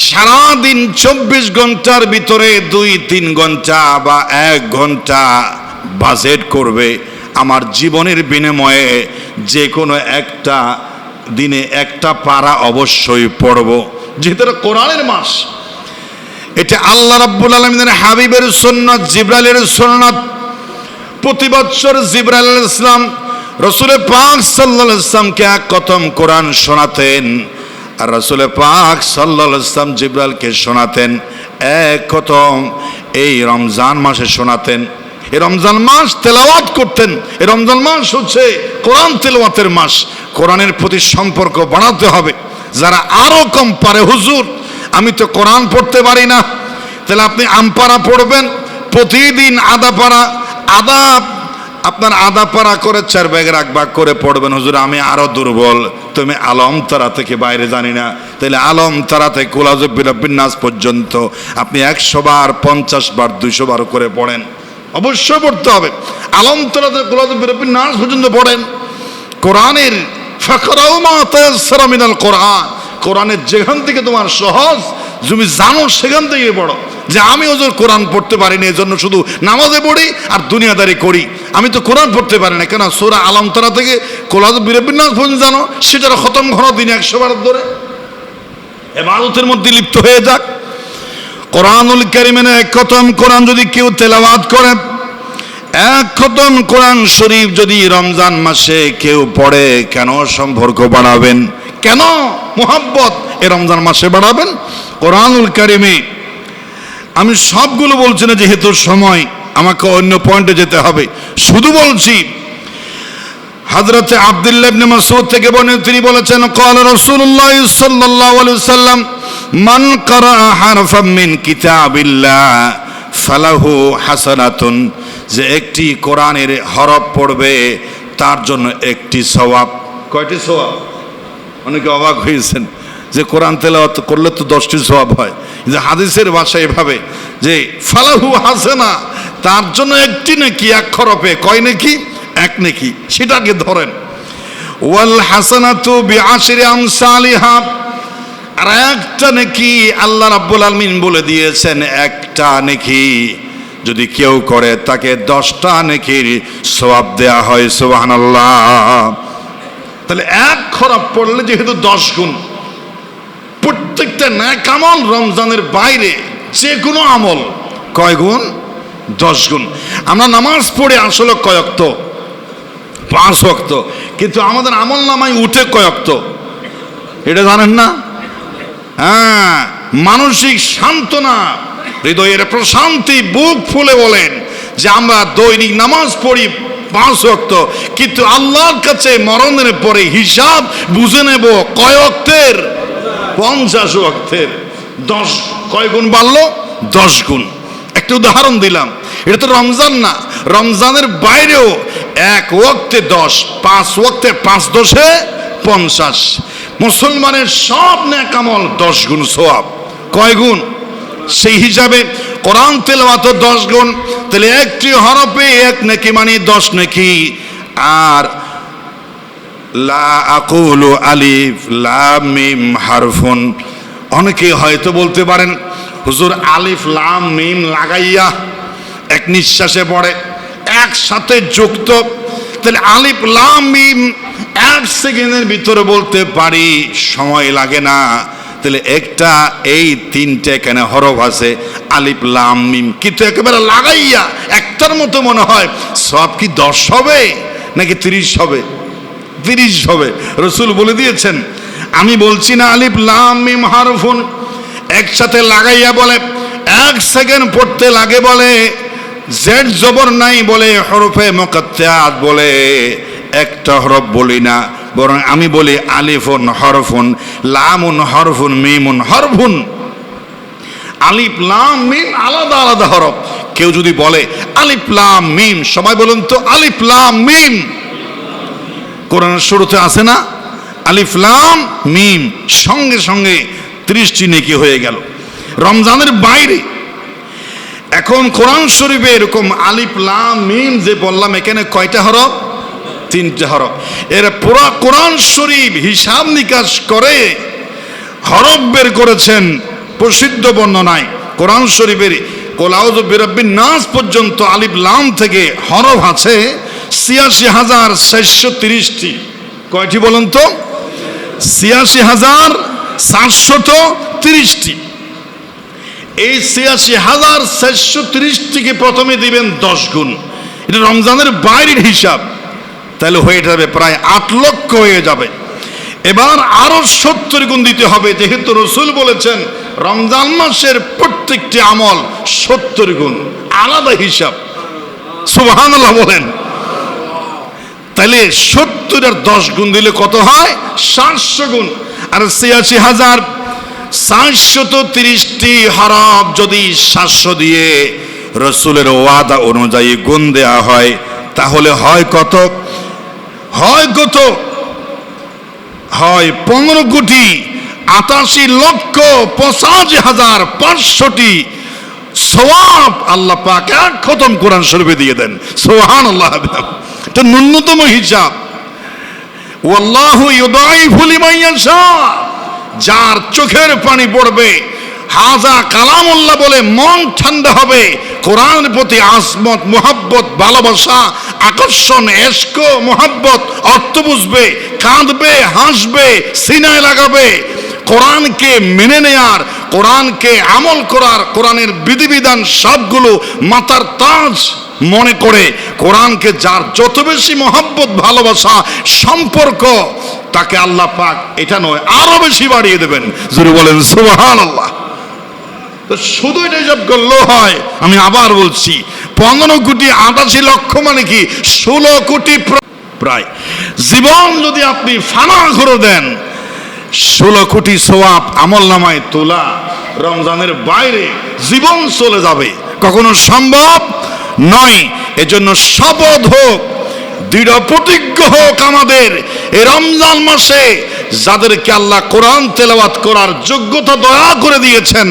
সারাদিন 24 ঘন্টার ভিতরে 2-3 ঘন্টা বা 1 ঘন্টা বাজেট করবে আমার জীবনের বিনিময়ে যে কোনো একটা দিনে একটা পারা অবশ্যই পড়ব, যেহেতু কোরআনের মাস। এটা আল্লাহ রাব্বুল আলামিনের হাবিবের সুন্নাত, জিবরাইলের সুন্নাত। প্রতি বছর জিবরাইল আলাইহিস সালাম রাসূল পাক সাল্লাল্লাহু আলাইহি ওয়াসাল্লামকে 1 খতম কোরআন শোনাতেন, আর রাসূল পাক সাল্লাল্লাহু আলাইহি ওয়াসাল্লাম জিবরাইলকে শোনাতেন 1 খতম এই রমজান মাসে শোনাতেন। এই রমজান মাস তেলাওয়াত করতেন। এই রমজান মাস হচ্ছে কোরআন তেলাওয়াতের মাস। কোরআনের প্রতি সম্পর্ক বাড়াতে হবে। যারা আরো কম পারে, হুজুর আমি তো কোরআন পড়তে পারি না, তাহলে আপনি আমপারা পড়বেন, প্রতিদিন আধা পারা, আপনার আধা পারা করে 4 ভাগ করে পড়বেন। হুজুর আমি আরো দুর্বল, তুমি আলম তারা থেকে বাইরে জানি না, তাহলে আলম তারা থেকে কুলাজুবিন নাস পর্যন্ত আপনি 100 বার, 50 বার, 200 বার করে পড়েন। অবশ্যই পড়তে হবে। আলম তারা থেকে কুলাজুবিন নাস পর্যন্ত পড়েন। কোরআনের ফাকরাউ মা তায়াসসারা মিনাল কোরআন, কোরআনের যেখান থেকে তোমার সহজ তুমি জানো সেখান থেকে পড়ো। যে আমি হুজুর কোরআন পড়তে পারিনি, এজন্য শুধু নামাজে পড়ি আর দুনিয়াদারি করি, আমি তো কোরআন পড়তে পারি না। কেন? সূরা আলম তারা থেকে কুলাজুবিন নাস পর্যন্ত জানো, সেটার খতম ঘন দিনে 100 বার ধরে ইবাদতের মধ্যে লিপ্ত হয়ে যাক। কোরআনুল কারীমের 1 খতম কোরআন যদি কেউ তেলাওয়াত করে, 1 খতম কোরআন শরীফ যদি রমজান মাসে কেউ পড়ে, কেন সম্পর্ক বাড়াবেন? কেন মুহাব্বত এই রমজান মাসে বাড়াবেন? কোরআনুল কারীমে আমি সবগুলো বলছি না, যেহেতু সময় আমাকে অন্য পয়েন্টে যেতে হবে, শুধু বলছি হযরতে আব্দুল্লাহ ইবনে মাসউদ থেকে বর্ণিত, তিনি বলেছেন ক্বালা রাসূলুল্লাহ সাল্লাল্লাহু আলাইহি ওয়াসাল্লাম মান ক্বারা হারফাম মিন কিতাবিল্লাহ ফালাহু হাসানাতুন, যে একটি কোরআনের হরফ পড়বে তার জন্য 1টি সওয়াব। কয়টি সওয়াব? অনেকে অবাক হয়েছেন যে কোরআন তেলাওয়াত করলে তো 10টি সওয়াব হয়, যে হাদিসের ভাষায় এভাবে যে ফালাহু হাসানা, তার জন্য 1টি নেকি, 1 হরফে কয় নেকি? 1 নেকি, সেটাকে ধরেন। ওয়াল হাসানাতু বিআশরি আমসালিহা, আর একটা নেকি আল্লাহ রাব্বুল আলামিন বলে দিয়েছেন, একটা নেকি যদি কেউ করে তাকে 10টা নেকির সওয়াব দেয়া হয়। সুবহানাল্লাহ। তাহলে 1 হরফ পড়লে যেহেতু 10 গুণ, প্রত্যেকটা নেক আমল রমজানের বাইরে যে কোনো আমল কয় গুণ? 10 গুণ। আমরা নামাজ পড়ে আসলে কয় ওয়াক্ত? 5 ওয়াক্ত, কিন্তু আমাদের আমল নামায় উঠে কয় ওয়াক্ত এটা জানেন না? হ্যাঁ, মানসিক সান্ত্বনা, হৃদয়ের প্রশান্তি, বুক ফুলে বলেন যে আমরা দৈনিক নামাজ পড়ি 5 ওয়াক্ত, কিন্তু আল্লাহর কাছে মরণের পরে হিসাব বুঝে নেব কয় ওয়াক্তের? 50 ওয়াক্তের। 10 কয় গুণ বাড়লো? 10 গুণ। একটা উদাহরণ দিলাম, এটা তো রমজান না, রমজানের বাইরেও 1 ওয়াক্তে 10, 5 ওয়াক্তে 5 10 50। মুসলমানের সব নেক আমল 10 গুণ সওয়াব। কয় গুণ? সেই হিসাবে কোরআন তেলাওয়াত 10 গুণ, তাহলে একটি হরফে 1 নেকি মানে 10 নেকি। আর লা আকুলু আলিফ লাম মিম হারফুন। অনেকে হয়তো বলতে পারেন, হুজুর আলিফ লাম মিম লাগাইয়া এক নিঃশ্বাসে পড়ে, একসাথে যুক্ত, তাহলে আলিফ লাম মিম 1 সেকেন্ডের ভিতরে বলতে পারি, সময় লাগে না। তাহলে একটা এই 3টে এখানে হরফ আছে আলিফ লাম মিম, কিন্তু একেবারে লাগাইয়া একটার মতো মনে হয়। সব কি 10 হবে নাকি 30 হবে? 30 হবে। রসুল বলে দিয়েছেন, আমি বলছি না আলিফ লাম মিম হারফুন, একসাথে লাগাইয়া বলে 1 সেকেন্ড পড়তে লাগে বলে, জেড জবর নাই বলে, হরফে মুকাত্তাআত বলে, একটা হরফ বলি না, বরং আমি বলি আলিফুন হরফুন, লামুন হরফুন, মিমুন হরফুন। আলিফ লাম মিম আলাদা আলাদা হরফ। কেউ যদি বলে আলিফ লাম মিম, সবাই বলুন তো আলিফ লাম মিম। কোরআনের শুরুতে আছে না আলিফ লাম মিম, সঙ্গে সঙ্গে 30টি নেকি হয়ে গেল। রমজানের বাইরে এখন কোরআন শরীফে এরকম আলিফ লাম মিম যে বললাম, এখানে কয়টা হরফ? 3টে হরফ। এর পুরো কোরআন শরীফ হিসাব নিকাশ করে হরফ বের করেছেন প্রসিদ্ধ বর্ণনায়। কোরআন শরীফের কুল আউযু বিরাব্বিন নাস পর্যন্ত আলিফ লাম থেকে হরফ আছে ৮৬,৪৩০টি। কয়টি বলুন তো? ৮৬,৪৩০টি। এই ৮৬,৪৩০টিকে প্রথমে দিবেন 10 গুণ, এটা রমজানের বাইরের হিসাব, তাহলে হয়ে যাবে প্রায় 8 লক্ষ হয়ে যাবে। এবার আরো 70 গুণ দিতে হবে, যেহেতু রসুল বলেছেন রমজান মাসের প্রত্যেকটি আমল 70 গুণ, আলাদা হিসাব। সুবহানাল্লাহ বলেন। তাহলে 70 আর 10 গুণ দিলে কত হয়? 700 গুণ। আর ৮৬,৪৩০টি হরফ যদি 700 দিয়ে রসুলের ওয়াদা অনুযায়ী গুণ দেয়া হয়, তাহলে হয় কত? হয় কত? হয় 15,88,85,500টি সওয়াব আল্লাহ পাক এক খতম কোরআন শরীফে দিয়ে দেন। সুবহানাল্লাহ। এটা ন্যূনতম হিসাব। ওয়াল্লাহু ইউদাইফু লিমান ইয়াশা। যার চোখের পানি পড়বে, হাজা কালামুল্লাহ বলে মন ঠান্ডা হবে, কোরআনের প্রতি আজমত, মুহাব্বত, ভালোবাসা, আকর্ষণ, এশক, মুহাব্বত, অর্থ বুঝবে, কাঁদবে, হাসবে, সিনায় লাগাবে। কোরআনকে মেনে নেয়ার, কোরআনকে আমল করার, কোরআনের বিধিবিধান সবগুলো মাথার তাজ মনে করে কোরআনকে যার যত বেশি মহব্বত, ভালোবাসা, সম্পর্ক, তাকে আল্লাহ পাক এটা নয় আরো বেশি বাড়িয়ে দেবেন। জোরে বলেন সুবহানাল্লাহ। তো শুধু এটা জব করলেও হয়? আমি আবার বলছি, 15,88,00,000 মানে কি 16 কোটি প্রায়। জীবন যদি আপনি ফানা করে দেন, 16 কোটি সওয়াব আমলনামায় তোলা, রমজানের বাইরে জীবন চলে যাবে, কখনো সম্ভব নয়। এজন্য শপথ হোক, দৃঢ় প্রতিজ্ঞ হোক আমাদের, এই রমজান মাসে যাদেরকে আল্লাহ কোরআন তেলাওয়াত করার যোগ্যতা দয়া করে দিয়েছেন,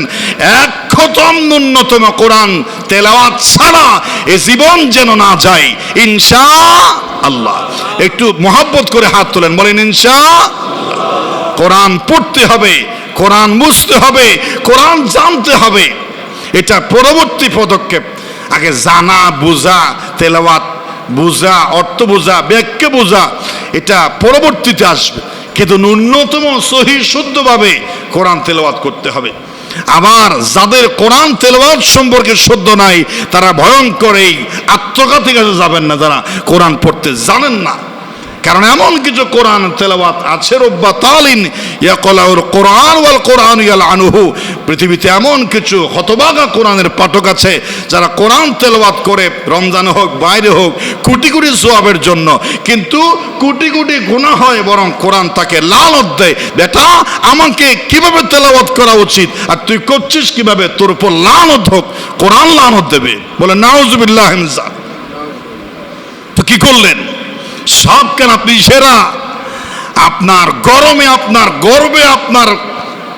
এক খতম ন্যূনতম কোরআন তেলাওয়াত ছাড়া এ জীবন যেন না যায় ইনশাআল্লাহ। একটু মহব্বত করে হাত তোলেন, বলেন ইনশাআল্লাহ। কোরআন পড়তে হবে, কোরআন বুঝতে হবে, কোরআন জানতে হবে। এটা পরবর্তী পদক্ষেপ। আগে জানা, বুঝা, তেলাওয়াত বুঝা, অর্থ বুঝা, ব্যাখ্যা বুঝা, এটা পরবর্তীতে আসবে। কিন্তু ন্যূনতম সহি শুদ্ধভাবে কোরআন তেলাওয়াত করতে হবে। আবার যাদের কোরআন তেলাওয়াত সম্পর্কে শুদ্ধ নাই, তারা ভয়ঙ্কর এই আত্মঘাতী কাজে যাবেন না, যারা কোরআন পড়তে জানেন না। কারণ এমন কিছু কোরআন তেলাওয়াত আছে, রব্বাতালিন ইয়াকলাউল কোরআন ওয়াল কোরআন ইয়ালআনুহু। পৃথিবীতে এমন কিছু হতভাগা কোরআনের পাঠক আছে, যারা কোরআন তেলাওয়াত করে, রমজান হোক বাইরে হোক, কোটি কোটি সওয়াবের জন্য, কিন্তু কোটি কোটি গুনাহ হয়, বরং কোরআন তাকে লানত দেয়, বেটা আমাকে কিভাবে তেলাওয়াত করা উচিত আর তুই করছিস কিভাবে, তোর উপর লানত হোক। কোরআন লানত দেবে, বলে নাউজুবিল্লাহ মিন যালিক। তো কি করলেন? সব কেন? আপনি সেরা। আপনার গরমে, আপনার গর্বে, আপনার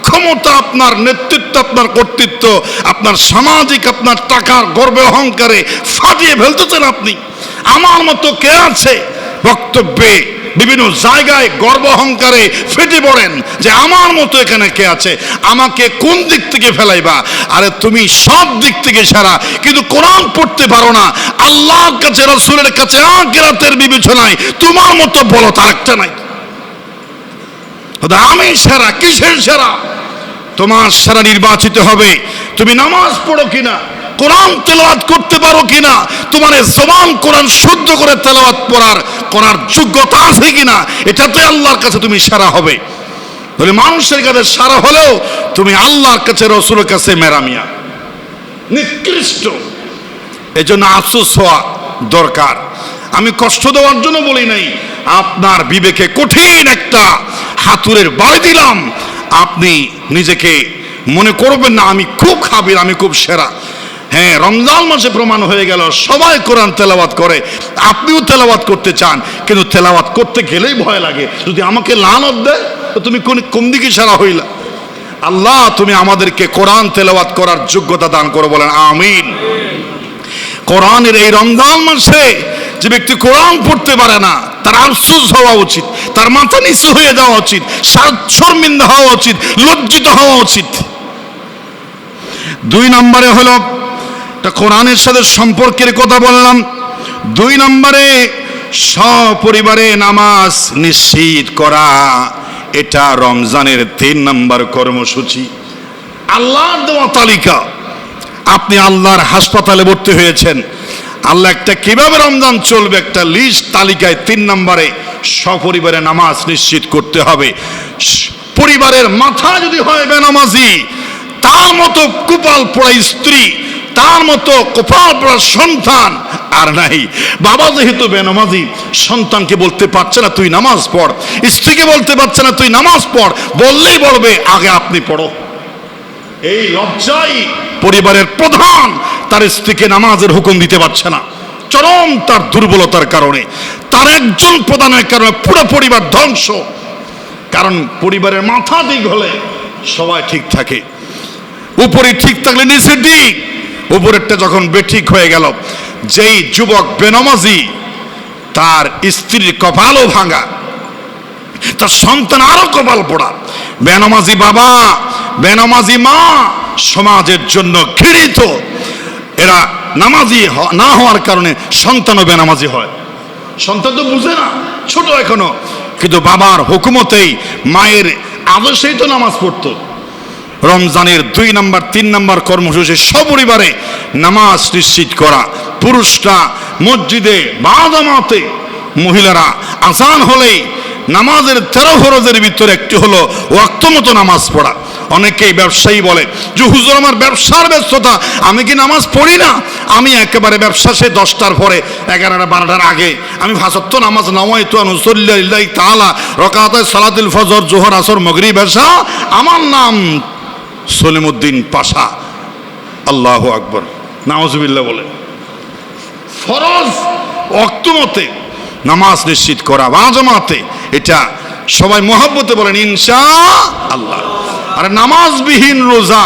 ক্ষমতা, আপনার নেতৃত্ব, আপনার কর্তৃত্ব, আপনার সামাজিক, আপনার টাকার গর্বে অহংকারে ফাটিয়ে ফেলতেছেন আপনি। আমার মতো কে আছে বক্তব্যে বিভিন্ন জায়গায় গর্ব অহংকারে ফেটে পড়েন যে আমার মতো এখানে কে আছে, আমাকে কোন দিক থেকে ফেলাইবা? আরে তুমি সব দিক থেকে সেরা, কিন্তু কোরআন পড়তে পারো না। আল্লাহর কাছে, রাসূলের কাছে আখিরাতের বিবেচনায় তোমার মতো বলো তার একটা নাই। আমি সেরা, কিসের সেরা? তোমার সেরা নির্বাচিত হবে তুমি নামাজ পড়ো কিনা, কোরআন তেলাওয়াত করতে পারো কিনা, তোমার জবান কোরআন শুদ্ধ করে তেলাওয়াত করার যোগ্যতা আছে কিনা, এটাতে আল্লাহর কাছে তুমি সেরা হবে। তাহলে মানুষের কাছে সেরা হলেও তুমি আল্লাহর কাছে, রাসূলের কাছে মেরামিয়া, নিকৃষ্ট। এজন্য আফসোস হওয়া দরকার। আমি কষ্ট দেওয়ার জন্য বলি নাই, আপনার বিবেকে কঠিন একটা হাতুড়ের বাড়ি দিলাম। আপনি নিজেকে মনে করবেন না আমি খুব খাবির, আমি খুব সেরা। হ্যাঁ, রমজান মাসে প্রমাণ হয়ে গেল সবাই কোরআন তেলাওয়াত করে, আপনিও তেলাওয়াত করতে চান, কিন্তু তেলাওয়াত করতে গেলেই ভয় লাগে, যদি আমাকে লানত দেয় তো তুমি কোন দিকে সেরা হইলা? আল্লাহ তুমি আমাদেরকে কোরআন তেলাওয়াত করার যোগ্যতা দান করো, বলেন আমিন। কোরআনের এই রমজান মাসে যে ব্যক্তি কোরআন পড়তে পারে না তার আফসোস হওয়া উচিত, তার মাথা নিচু হয়ে যাওয়া উচিত, শর্মিন্দা হওয়া উচিত, লজ্জিত হওয়া উচিত। 2 নম্বরে হলো কোরআনের সাথে সম্পর্কের কথা বললাম। 2 নম্বরে সপরিবারে নামাজ নিশ্চিত করা, এটা রমজানের 3 নম্বর কর্মসূচি। আল্লাহর দেওয়া তালিকা। আপনি আল্লাহর হাসপাতালে ভর্তি হয়েছেন, আল্লাহ একটা কিভাবে রমজান চলবে একটা লিস্ট তালিকায় 3 নম্বরে সপরিবারে নামাজ নিশ্চিত করতে হবে। পরিবারের মাথা যদি হয় বেনামাজি, তার মতো কপাল পোড়া স্ত্রী, তার মতো কপাল পোড়া সন্তান আর নাই। বাবা যেহেতু বেনামাজি, সন্তানকে বলতে পারছে না তুই নামাজ পড়, স্ত্রীকে বলতে পারছে না তুই নামাজ পড়, বললেই বলবে আগে আপনি পড়ো। এই লজ্জাই পরিবারের প্রধান তার স্ত্রীকে নামাজের হুকুম দিতে পারছে না, চরম তার দুর্বলতার কারণে, তার একজন প্রধানের কারণে পুরো পরিবার ধ্বংস। কারণ পরিবারের মাথা ঠিক হলে সবাই ঠিক থাকে, উপরে ঠিক থাকলে নিচে ঠিক, উপরেরটা যখন বেঠিক হয়ে গেল, যেই যুবক বেনামাজি তার স্ত্রীর কপালও ভাঙা, তার সন্তান আরো কপাল পোড়া। বেনামাজি বাবা, বেনামাজি মা সমাজের জন্য ঘৃণিত। এরা নামাজি না হওয়ার কারণে সন্তানও বেনামাজি হয়। সন্তান তো বুঝে না, ছোট এখনো, কিন্তু বাবার হুকুমতেই, মায়ের আদর্শেই তো নামাজ পড়তো। রমজানের 2 নম্বর 3 নম্বর কর্মসূচি সপরিবারে নামাজ নিশ্চিত করা। পুরুষরা মসজিদে বা জামাতে, মহিলারা আযান হলেই নামাজের 13 ফরজের ভিতরে একটি হলো ওয়াক্ত মতো নামাজ পড়া। অনেকেই ব্যবসায়ী বলে যে হুজুর আমার ব্যবসার ব্যস্ততা, আমি কি নামাজ পড়ি না? আমি একেবারে ব্যবসা সে 10টার পরে, 11টা 12টার আগে আমি 5 ওয়াক্ত নামাজ নাওয়াইতু আন উসাল্লি লিল্লাহি তাআলা রাকাতায় সালাতুল ফজর, জোহর, আসর, মাগরিব, ইশা, আমার নাম সলিমউদ্দিন পাশা। আল্লাহু আকবার, নাউজুবিল্লাহ বলে। ফরজ ওয়াক্ত মতে নামাজ নিশ্চিত করা বা জামাতে, এটা সবাই মহব্বতে বলেন ইনশাআল্লাহ। আর নামাজবিহীন রোজা,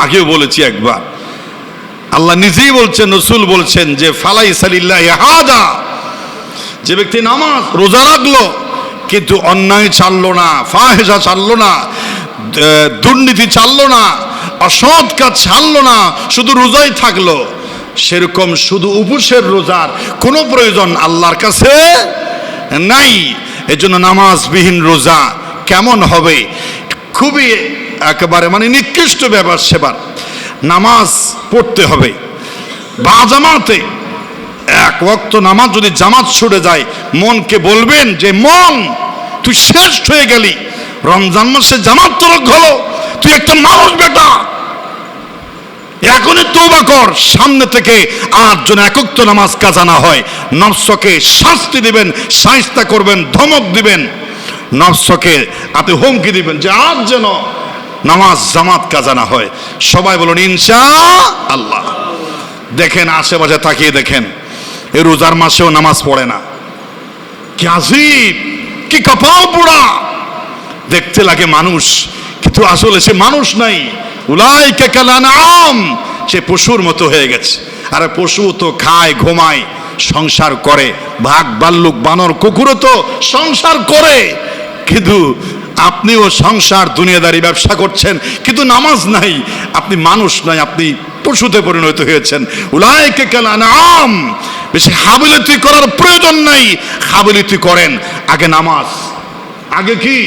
আগেও বলেছি একবার, আল্লাহ নিজেই বলছেন, রাসূল বলছেন যে ফালাইসা লিল্লাহি হাদা, যে ব্যক্তি নামাজ রোজা রাখলো কিন্তু অন্যায় ছাড়লো না, ফাহিশা ছাড়লো না, দুর্নীতি ছাড়লো না, অসৎ কাজ ছাড়লো না, শুধু রোজাই থাকলো, সেরকম শুধু উপোসের রোজার কোনো প্রয়োজন আল্লাহর কাছে নাই। এজন্য নামাজবিহীন রোজা কেমন হবে? খুবই একেবারে নিকৃষ্ট ব্যাপার সেবার। নামাজ পড়তে হবে বা জামাতে। 1 ওয়াক্ত নামাজ যদি জামাত ছুটে যায়, মনকে বলবেন যে মন তুই শ্রেষ্ঠ হয়ে গেলি, রমজান মাসে জামাত তরক হলো, তুই একটা মানুষ বেটা, এখনই তওবা কর, সামনে থেকে 8 জন একক নামাজ কাজা না হয়। নফসকে শাস্তি দিবেন, শায়েস্তা করবেন, ধমক দিবেন, নফসকে আপনি হুমকি দিবেন যে আজ যেন নামাজ জামাত কাজা না হয়। সবাই বলুন ইনশাআল্লাহ। দেখেন আশেপাশে তাকিয়ে দেখেন, এই রোজার মাসেও নামাজ পড়ে না। কি আজীব, কি কপাল পোড়া! দেখতে লাগে মানুষ, কিন্তু আসলে সে মানুষ নাই। উলাইকা কাল আনআম, সে পশুর মতো হয়ে গেছে। আরে পশু তো খায়, ঘুমায়, সংসার করে, ভাগ ভাল্লুক বানর কুকুরও তো সংসার করে, কিন্তু আপনিও সংসার দুনিয়াদারি ব্যবসা করছেন, কিন্তু নামাজ নাই, আপনি মানুষ নয়, আপনি পশুতে পরিণত হয়েছেন। উলাইকা কাল আনআম, বেশি হাবিলতি করার প্রয়োজন নাই, হাবিলতি করেন। আগে নামাজ, আগে কি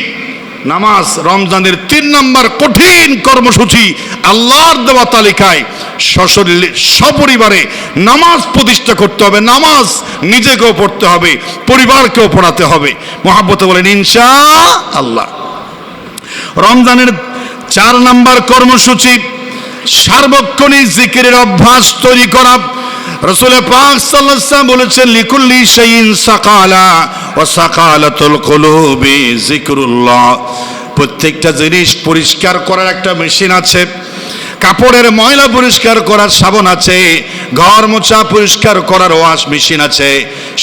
নামাজ। রমজানের 3 নম্বর কঠিন কর্মসূচি, আল্লাহর দেওয়া তালিকায় সশরীরে সপরিবারে নামাজ প্রতিষ্ঠা করতে হবে। নামাজ নিজেকেও পড়তে হবে, পরিবারকেও পড়াতে হবে। মহাব্বতে বলেন ইনশাআল্লাহ। রমজানের 4 নম্বর কর্মসূচি, সার্বক্ষণিক জিকিরের অভ্যাস তৈরি করা। রাসূল পাক সাল্লাল্লাহু আলাইহি ওয়াসাল্লাম বলেছেন, লিকুল্লি শাইইন সাকালা ওয়া সাকালাতুল কুলুবি যিকরুল্লাহ। প্রত্যেকটা জিনিস পরিষ্কার করার একটা মেশিন আছে, কাপড়ের ময়লা পরিষ্কার করার সাবান আছে, ঘর মোছা পরিষ্কার করার ওয়াশ মেশিন আছে,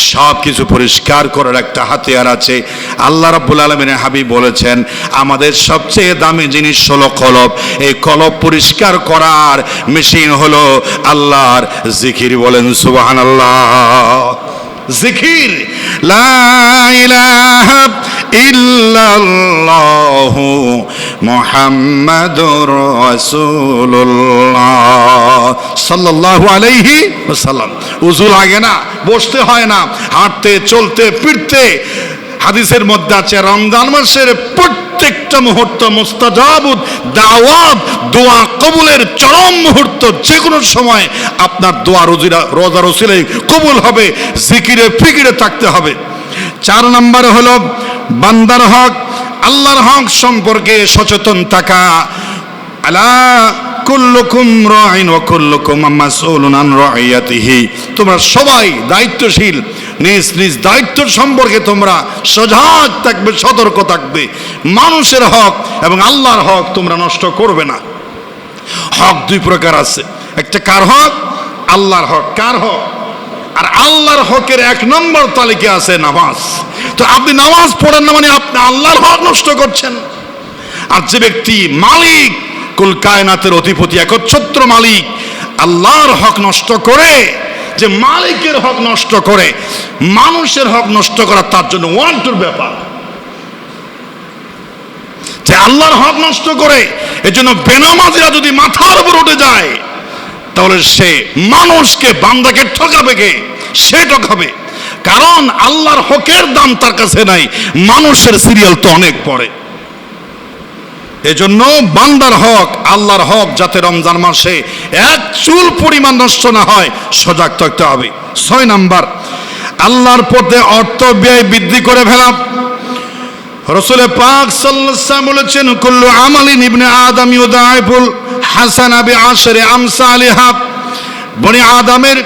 সব কিছু পরিষ্কার করার একটা হাতিয়ার আছে। আল্লাহ রাব্বুল আলামিনের হাবিব বলেছেন, আমাদের সবচেয়ে দামি জিনিস হলো কলব। এই কলব পরিষ্কার করার মেশিন হলো আল্লাহর জিকির। বলেন সুবহানাল্লাহ। জিকির, লা ইলাহা ইল্লাল্লাহু মুহাম্মাদুর রাসূলুল্লাহ সাল্লাল্লাহু আলাইহি ওয়াসাল্লাম। উযু লাগে না, বসতে হয় না, হাঁটতে চলতে ফিরতে। হাদিসের মধ্যে আছে, রমজান মাসের প্রত্যেকটা মুহূর্ত মুস্তাজাবুদ দাওয়াত, দোয়া কবুলের চরম মুহূর্ত। যে কোনো সময় আপনার দোয়া রোজার ওসিলায় কবুল হবে। জিকিরে ফিকিরে থাকতে হবে। 4 নম্বরে হলো বান্দার হক, আল্লাহর হক সম্পর্কে সচেতন থাকা। আলা কুল্লুকুম রাইন ওয়া কুল্লুকুম মাসউলুন আন রাইয়াতিহি। তোমরা সবাই দায়িত্বশীল, নিজ নিজ দায়িত্ব সম্পর্কে তোমরা সজাগ থাকবে, সতর্ক থাকবে। মানুষের হক এবং আল্লাহর হক তোমরা নষ্ট করবে না। হক 2 প্রকার আছে, একটা কার হক? আল্লাহর হক। কার হক? আর আল্লাহর হকের 1 নম্বর তালিকা আছে নামাজ। তো আপনি নামাজ পড়েন না মানে আপনি আল্লাহর হক নষ্ট করছেন। আর যে ব্যক্তি মালিক, কুল কায়নাতের অধিপতি, একচ্ছত্র মালিক, আল্লাহর হক নষ্ট করে, যে মালিকের হক নষ্ট করে, মানুষের হক নষ্ট করা তার জন্য ওয়ান্টুর ব্যাপার। যে আল্লাহর হক নষ্ট করে, এজন্য বেনামাজিরা যদি মাথার উপর উঠে যায়, তাহলে সে মানুষকে, বান্দাকে ঠকাবে কে? সে ঠকাবে। কারণ আল্লাহর হকের দাম তার কাছে নাই, মানুষের সিরিয়াল তো অনেক পড়ে। এজন্য বান্দার হক, আল্লাহর হক যাতে রমজান মাসে 1 চুল পরিমাণ নষ্ট না হয়, সজাগ থাকতে হবে। 6 নাম্বার, আল্লাহর পথে অর্থ ব্যয় বৃদ্ধি করে ফেলা। রাসূল পাক সাল্লাল্লাহু আলাইহি ওয়াসাল্লাম বলেছেন, কুল্লু আমালিন ইবনে আদম ইউদাইফুল হাসানা বিআশরি আমসালিহা। বনি আদমের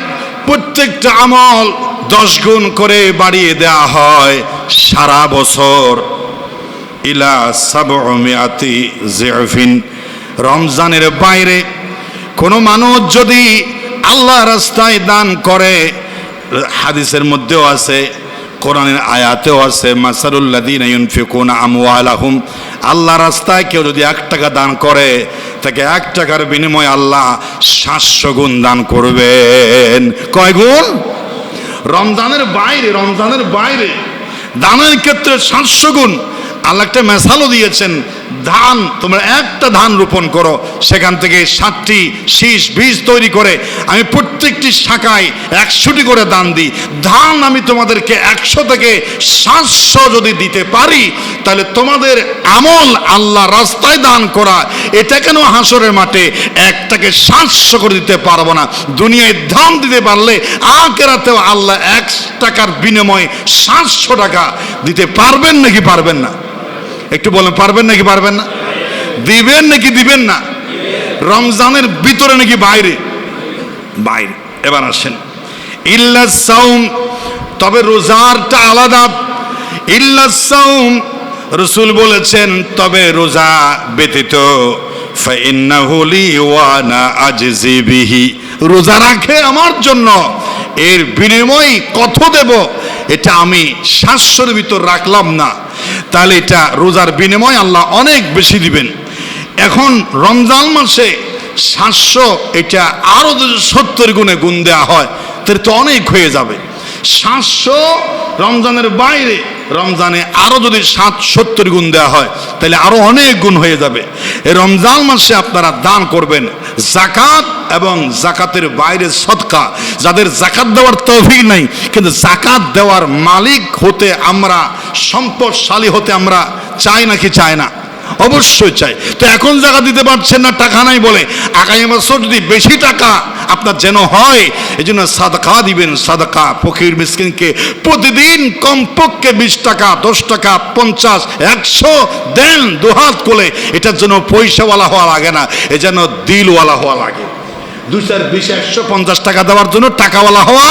প্রত্যেকটা আমল 10 গুণ করে বাড়িয়ে দেয়া হয় সারা বছর। ইলা 700 জিফিন। রমজানের বাইরে কোনো মানুষ যদি আল্লাহ রাস্তায় দান করে, হাদিসের মধ্যেও আছে, কোরআনের আয়াতেও আছে, মাসালুল্লাযীনা ইউনফিকুনা আমওয়ালাহুম। আল্লাহ রাস্তায় কেউ যদি 1 টাকা দান করে, তাকে 1 টাকার বিনিময়ে আল্লাহ 700 গুণ দান করবেন। কয় গুণ? রমজানের বাইরে দানের ক্ষেত্রে 700 গুণ। আল্লাহ একটা মেসালও দিয়েছেন, ধান, তোমরা একটা ধান রোপণ করো, সেখান থেকে 7টি শীষ বীজ তৈরি করে আমি প্রত্যেকটি শাখায় 100টি করে দান দিই। ধান আমি তোমাদেরকে 100 থেকে 700 যদি দিতে পারি, তাহলে তোমাদের আমল আল্লাহ রাস্তায় দান করা, এটা কেন হাসরের মাঠে 1টাকে 700 করে দিতে পারবো না? দুনিয়ায় ধান দিতে পারলে আখিরাতেও আল্লাহ 1 টাকার বিনিময়ে 700 টাকা দিতে পারবেন নাকি পারবেন না? একটু বলেন, পারবেন নাকি পারবেন না? দিবেন নাকি দিবেন না? রমজানের ভিতরে নাকি বাইরে? বাইরে। এবার আসেন, ইল্লা সাওম, তবে রোজারটা আলাদা। ইল্লা সাওম, রাসূল বলেছেন, তবে রোজা ব্যতীত, ফাইন্নাহু লি ওয়া আনা আজজি বিহি। রোজা রাখে আমার জন্য, এর বিনিময় কত দেব এটা আমি 700-এর ভিতর রাখলাম না, তাহলে এটা রোজার বিনিময় আল্লাহ অনেক বেশি দিবেন। এখন রমজান মাসে 700, এটা আরো যদি 70 গুণে গুণ দেওয়া হয়, তাহলে তো অনেক হয়ে যাবে। 700 রমজানের বাইরে, রমজানে আরো যদি 70 গুণ দেওয়া হয় তাহলে আরো অনেক গুণ হয়ে যাবে। এই রমজান মাসে আপনারা দান করবেন যাকাত এবং যাকাতের বাইরে সদকা। যাদের যাকাত দেওয়ার তৌফিক নাই, কিন্তু যাকাত দেওয়ার মালিক হতে আমরা, সম্পদশালী হতে আমরা চাই নাকি চাই না? অবশ্যই চাই। তো এখন যাকাত দিতে পারছেন না, টাকা নাই বলে, আগামী বছর যদি বেশি টাকা আপনার যেন হয়, এই জন্য সাদকা দিবেন। সাদকা ফকির মিসকিনকে প্রতিদিন কমপক্ষে 20 টাকা, 10 টাকা, 50, 100 দেন দুহাত কোলে। এটার জন্য পয়সাওয়ালা হওয়া লাগে না, এ যেন দিলওয়ালা হওয়া লাগে। 220, 150 টাকা দেওয়ার জন্য টাকাওয়ালা হওয়া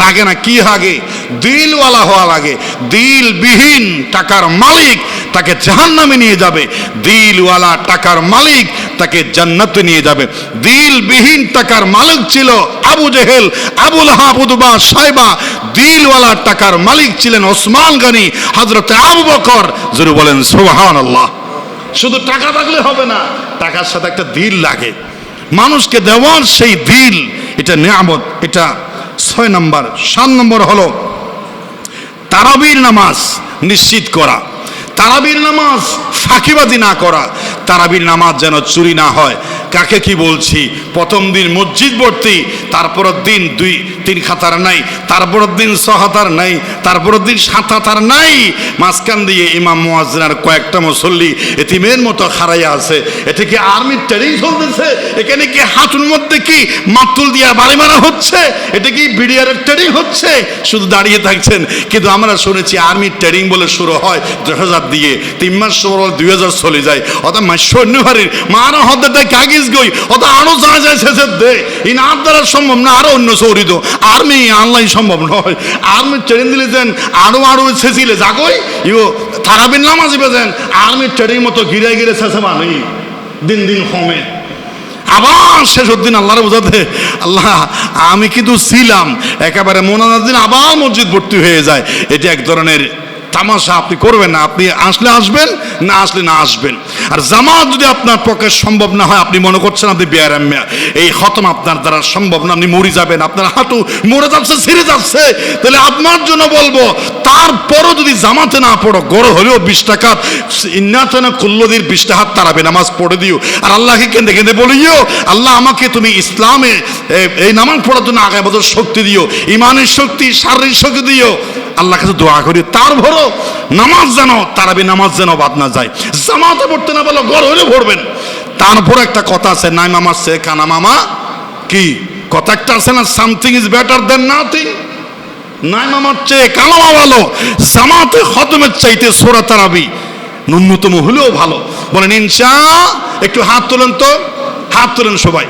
লাগে না, কি লাগে? দিলওয়ালা হওয়া লাগে। দিলবিহীন টাকার মালিক তাকে জাহান্নামে নিয়ে যাবে, দিলওয়ালা টাকার মালিক তাকে জান্নাতে নিয়ে যাবে। দিলবিহীন টাকার মালিক ছিল আবু জেহেল, আবু লাহাব, উতবা, সাইবা। দিলওয়ালা টাকার মালিক ছিলেন ওসমান গনি, হযরত আবু বকর। জোরে বলেন সুবহানাল্লাহ। শুধু টাকা থাকলে হবে না, টাকার সাথে একটা দিল লাগে, মানুষকে দেওয়ার সেই দিল, এটা নিয়ামত। এটা 6 নম্বর। 7 নম্বর হলো তারাবির নামাজ নিশ্চিত করা। তারাবির নামাজ ফাঁকিবাজি না করা। তারাবির নামাজ যেন চুরি না হয়। কাকে কি বলছি? প্রথম দিন মসজিদ ভর্তি, তারপরের দিন 2-3 খাতার নাই, তারপরের দিন 6 হাতার নাই, তারপরের দিন 7 হাতার নাই। মাঝখান দিয়ে ইমাম মুয়াজ্জিন আর কয়েকটা মুসল্লি এতিমের মতো খাড়াইয়া আছে। এটা কি আর্মির ট্রেনিং চলতেছে? এখানে কি হাঁটুর মধ্যে কি মাতুল দিয়া বাড়ি মারা হচ্ছে? এটা কি বিডিআরের ট্রেনিং হচ্ছে? শুধু দাঁড়িয়ে থাকছেন। কিন্তু আমরা শুনেছি আর্মির ট্রেনিং বলে শুরু হয় 10,000 দিয়ে, 3 মাস শুরু হলে 2,000 চলে যায়। অত সৈন্যবাড়ির মারা হতে দেয় কাগজ গই, অত আরো যা যায় শেষের দেয়। এই না দ্বারা সম্ভব না, আরো অন্য চৌরিত আর্মি অনলাইন সম্ভব নয়। আর্মির ট্রেনিং দিলে দেন আরো শেষিলে যাগই ইও তারাবির নামাজ বেজেন আর্মির ট্রেনিং মতো ঘিরে ঘিরে শেষে মানে দিন দিন কমে। আবার শেষের দিন আল্লাহর বোঝাতে, আল্লাহ আমি কিন্তু ছিলাম, একেবারে মোনাজাত দিন আবার মসজিদ ভর্তি হয়ে যায়। এটা এক ধরনের তামাশা আপনি করবেন না। আপনি আসলে আসবেন, না আসলে না আসবেন। আর জামাত যদি আপনার পক্ষে সম্ভব না হয়, আপনি মনে করছেন আপনি বেয়ারাম্যা, এই খতম আপনার দ্বারা সম্ভব না, আপনি মরে যাবেন, আপনার হাঁটু মরে যাচ্ছে, ছিঁড়ে যাচ্ছে, তাহলে আপনার জন্য বলবো তারপরও যদি জামাতে না পড়ো, গড় হলেও 20 টাকা ইন্নাতনা কুল্লদির 20 টাকা তারাবি নামাজ পড়ে দিও। আর আল্লাহকে কেঁদে কেঁদে বলিও, আল্লাহ আমাকে তুমি ইসলামে এই নামাজ পড়ার জন্য আগামী বছর শক্তি দিও, ইমানের শক্তি, শারীরিক শক্তি দিও। আল্লাহ কাছে দোয়া করি তারপরও নামাজ যেন, তারাবি নামাজ যেন বাদ না যায়। জামাতে পড়তে না পারলে গড় হলে পড়বেন। তারপর একটা কথা আছে, নাই মামার সে কানা মামা কি কথা একটা আছে না, something is better then nothing. নাই মামার চেয়ে কানা মামা ভালো, জামাতে খতমের চাইতে সূরা তারাবি ন্যূনতম হলেও ভালো। বলেন ইনশা। একটু হাত তোলেন তো, হাত তোলেন সবাই।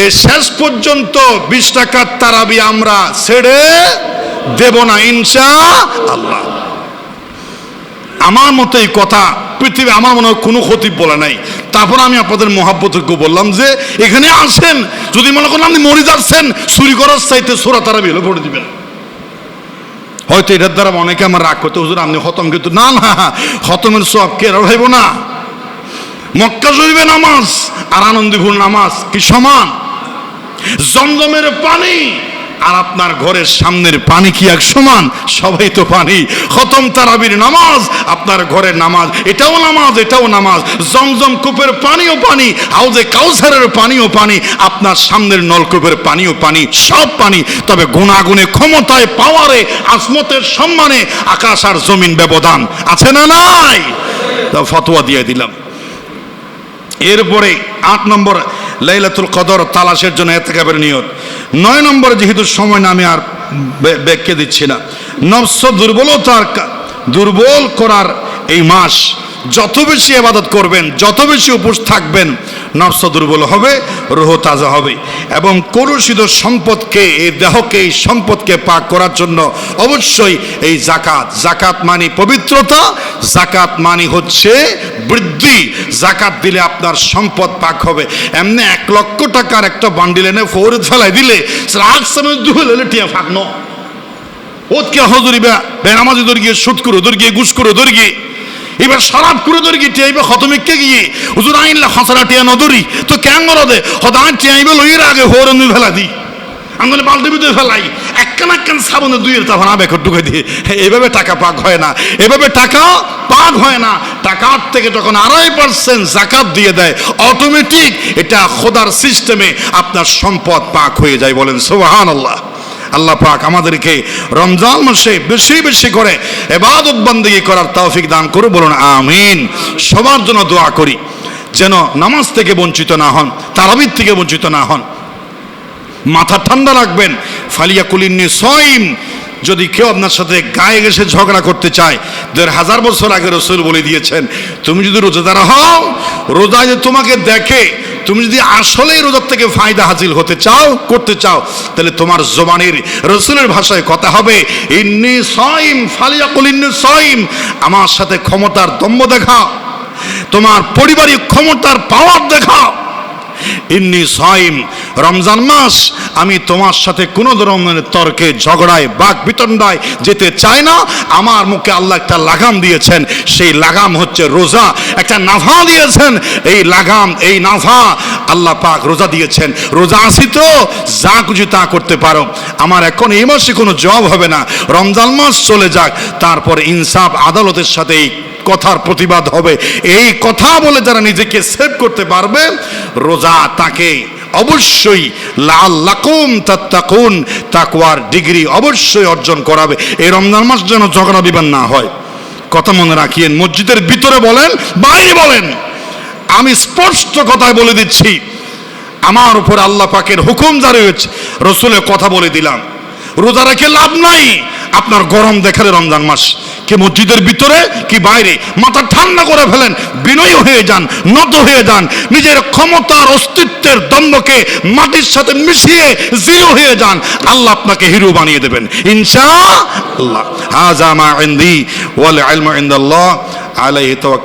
এই শেষ পর্যন্ত 20 টাকার তারাবি আমরা ছেড়ে দেব না ইনশাআল্লাহ। আমার মতে এই কথা পৃথিবী আমার মনে হয় কোনো খতিব বলে নাই। তারপর আমি আপনাদের মহাব্বতজ্ঞ বললাম যে এখানে আসেন, যদি মনে করেন আপনি মরে যাচ্ছেন, চুরি করার চাইতে সূরা তারাবি হলে পড়ে দিবেন। হয়তো এটার দ্বারা অনেকে আমার রাগ করতে, হুজুর আপনি খতম, কিন্তু না না, খতমের সওয়াব কে রাইব না। মক্কা শরীফে নামাজ আর আনন্দীপুর নামাজ কি সমান? জমজমের পানি আর আপনার ঘরের সামনের পানি কি এক সমান? সবাই তো পানি। খতম তারাবির নামাজ, আপনার ঘরের নামাজ, এটাও নামাজ, এটাও নামাজ। জমজম কূপের পানিও পানি, হাউজে কাউসারের পানিও পানি, আপনার সামনের নলকূপের পানিও পানি, সব পানি। তবে গুণাগুণে, ক্ষমতায়, পাওয়ারে, আজমতের সম্মানে আকাশ আর জমিন ব্যবধান আছে না নাই? তা ফতোয়া দিয়ে দিলাম। এরপরে 8 নম্বর লাইলাতুল কদর তালাশের জন্য ইতিকাফের নিয়ত। 9 নম্বর, যেহেতু সময় না আমি আর ব্যাখ্যা দিচ্ছি না, নফস দুর্বল করার এই মাস যত বেশি ইবাদত করবেন, যত বেশি উপোস থাকবেন, নফস দুর্বল হবে, রূহ তাজা হবে। এবং কলুষিত সম্পদকে, এই দেহকে, এই সম্পদকে পাক করার জন্য অবশ্যই এই জাকাত। জাকাত মানে পবিত্রতা, জাকাত মানে হচ্ছে বৃদ্ধি। জাকাত দিলে আপনার সম্পদ পাক হবে। এমনি 1 লক্ষ টাকার একটা বান্ডিল এনে ফৌরে ফেলাই দিলে টিয়া ফাঁকনো ওকে হজরিবা বেনামাজি দর গিয়ে, সুদ করে দর গিয়ে, ঘুষ করে দর গিয়ে, এবার শরাব করে দর গিয়ে টিয়াইবে খতমিককে গিয়ে হুজুর আইনলা খসরা টিয়া নদরি তো কেন দে হদা টিয়াইবে লইয়ের আগে ফৌরে ফেলা দিই, আমি পাল্টে ভিতরে ফেলাই। একখান সাবনে দুইয়ের তখন আবেগ ঢুকে দিয়ে এভাবে টাকা পাক হয় না, এভাবে টাকা পাক হয় না। টাকার থেকে যখন 2.5% যাকাত দিয়ে দেয়, অটোমেটিক এটা খোদার সিস্টেমে আপনার সম্পদ পাক হয়ে যায়। বলেন সুবহানাল্লাহ। আল্লাহ পাক আমাদেরকে রমজান মাসে বেশি বেশি করে ইবাদত বন্দেগী করার তৌফিক দান করুন। বলুন আমিন। সবার জন্য দোয়া করি যেন নামাজ থেকে বঞ্চিত না হন, তারাবির থেকে বঞ্চিত না হন। মাথা ঠান্ডা রাখবেন। ফালিয়াকুলিন্নি সয়িম। যদি কেউ আপনার সাথে গায়ে গেছে ঝগড়া করতে চায়, 1000 বছর আগে রাসূল বলে দিয়েছেন, তুমি যদি রোজাদার হও, রোজায় যে তোমাকে দেখে, তুমি যদি আসলেই রোজার থেকে ফায়দা হাসিল হতে চাও, করতে চাও, তাহলে তোমার জবানের রাসূলের ভাষায় কথা হবে ইন্নী সয়িম ফালিয়াকুল ইন্নী সয়িম। আমার সাথে ক্ষমতার দম্ভ দেখাও, তোমার পারিবারিক ক্ষমতার পাওয়ার দেখাও। ইন্নী সয়িম, রমজান মাস আমি তোমার সাথে কোনো ধরনের তর্কে ঝগড়ায় বাক বিতণ্ডায় যেতে চাই না। আমার মুখে আল্লাহ একটা লাগাম দিয়েছেন, সেই লাগাম হচ্ছে রোজা। একটা নাফা দিয়েছেন, এই লাগাম, এই নাফা আল্লাহ পাক রোজা দিয়েছেন। রোজা আসি তো যা খুশি তা করতে পারো। আমার এখন এই মাসে কোনো জব হবে না, রমজান মাস চলে যাক, তারপর ইনসাফ আদালতের সাথে এই কথার প্রতিবাদ হবে। এই কথা বলে যারা নিজেকে সেভ করতে পারবে, রোজা তাকে অবশ্যই লাআল্লাকুম তাত্তাকুন, তাকওয়ার ডিগ্রি অবশ্যই অর্জন করাবে। এই রমজান মাস যেন ঝগড়া বিবাদ না হয়। কথা মনে রাখিয়েন, মসজিদের ভিতরে বলেন বাইরে বলেন, আমি স্পষ্ট কথায় বলে দিচ্ছি, আমার উপর আল্লাহ পাকের হুকুম জারি হয়েছে, রাসূলের কথা বলে দিলাম, রোজা রেখে লাভ নাই। আপনার গরম দেখালে রমজান মাস, কি মসজিদের ভিতরে কি বাইরে, মাথা ঠান্ডা করে ফেলেন, বিনয়ী হয়ে যান, নত হয়ে যান, নিজের ক্ষমতার অস্তিত্বের দ্বন্দ্বকে মাটির সাথে মিশিয়ে জিরো হয়ে যান। আল্লাহ আপনাকে হিরো বানিয়ে দেবেন ইনশাআল্লাহ। হাযা মা ইনদি ওয়াল ইলমু ইনদাল্লাহ আলাইহি তাওয়াক্কাল।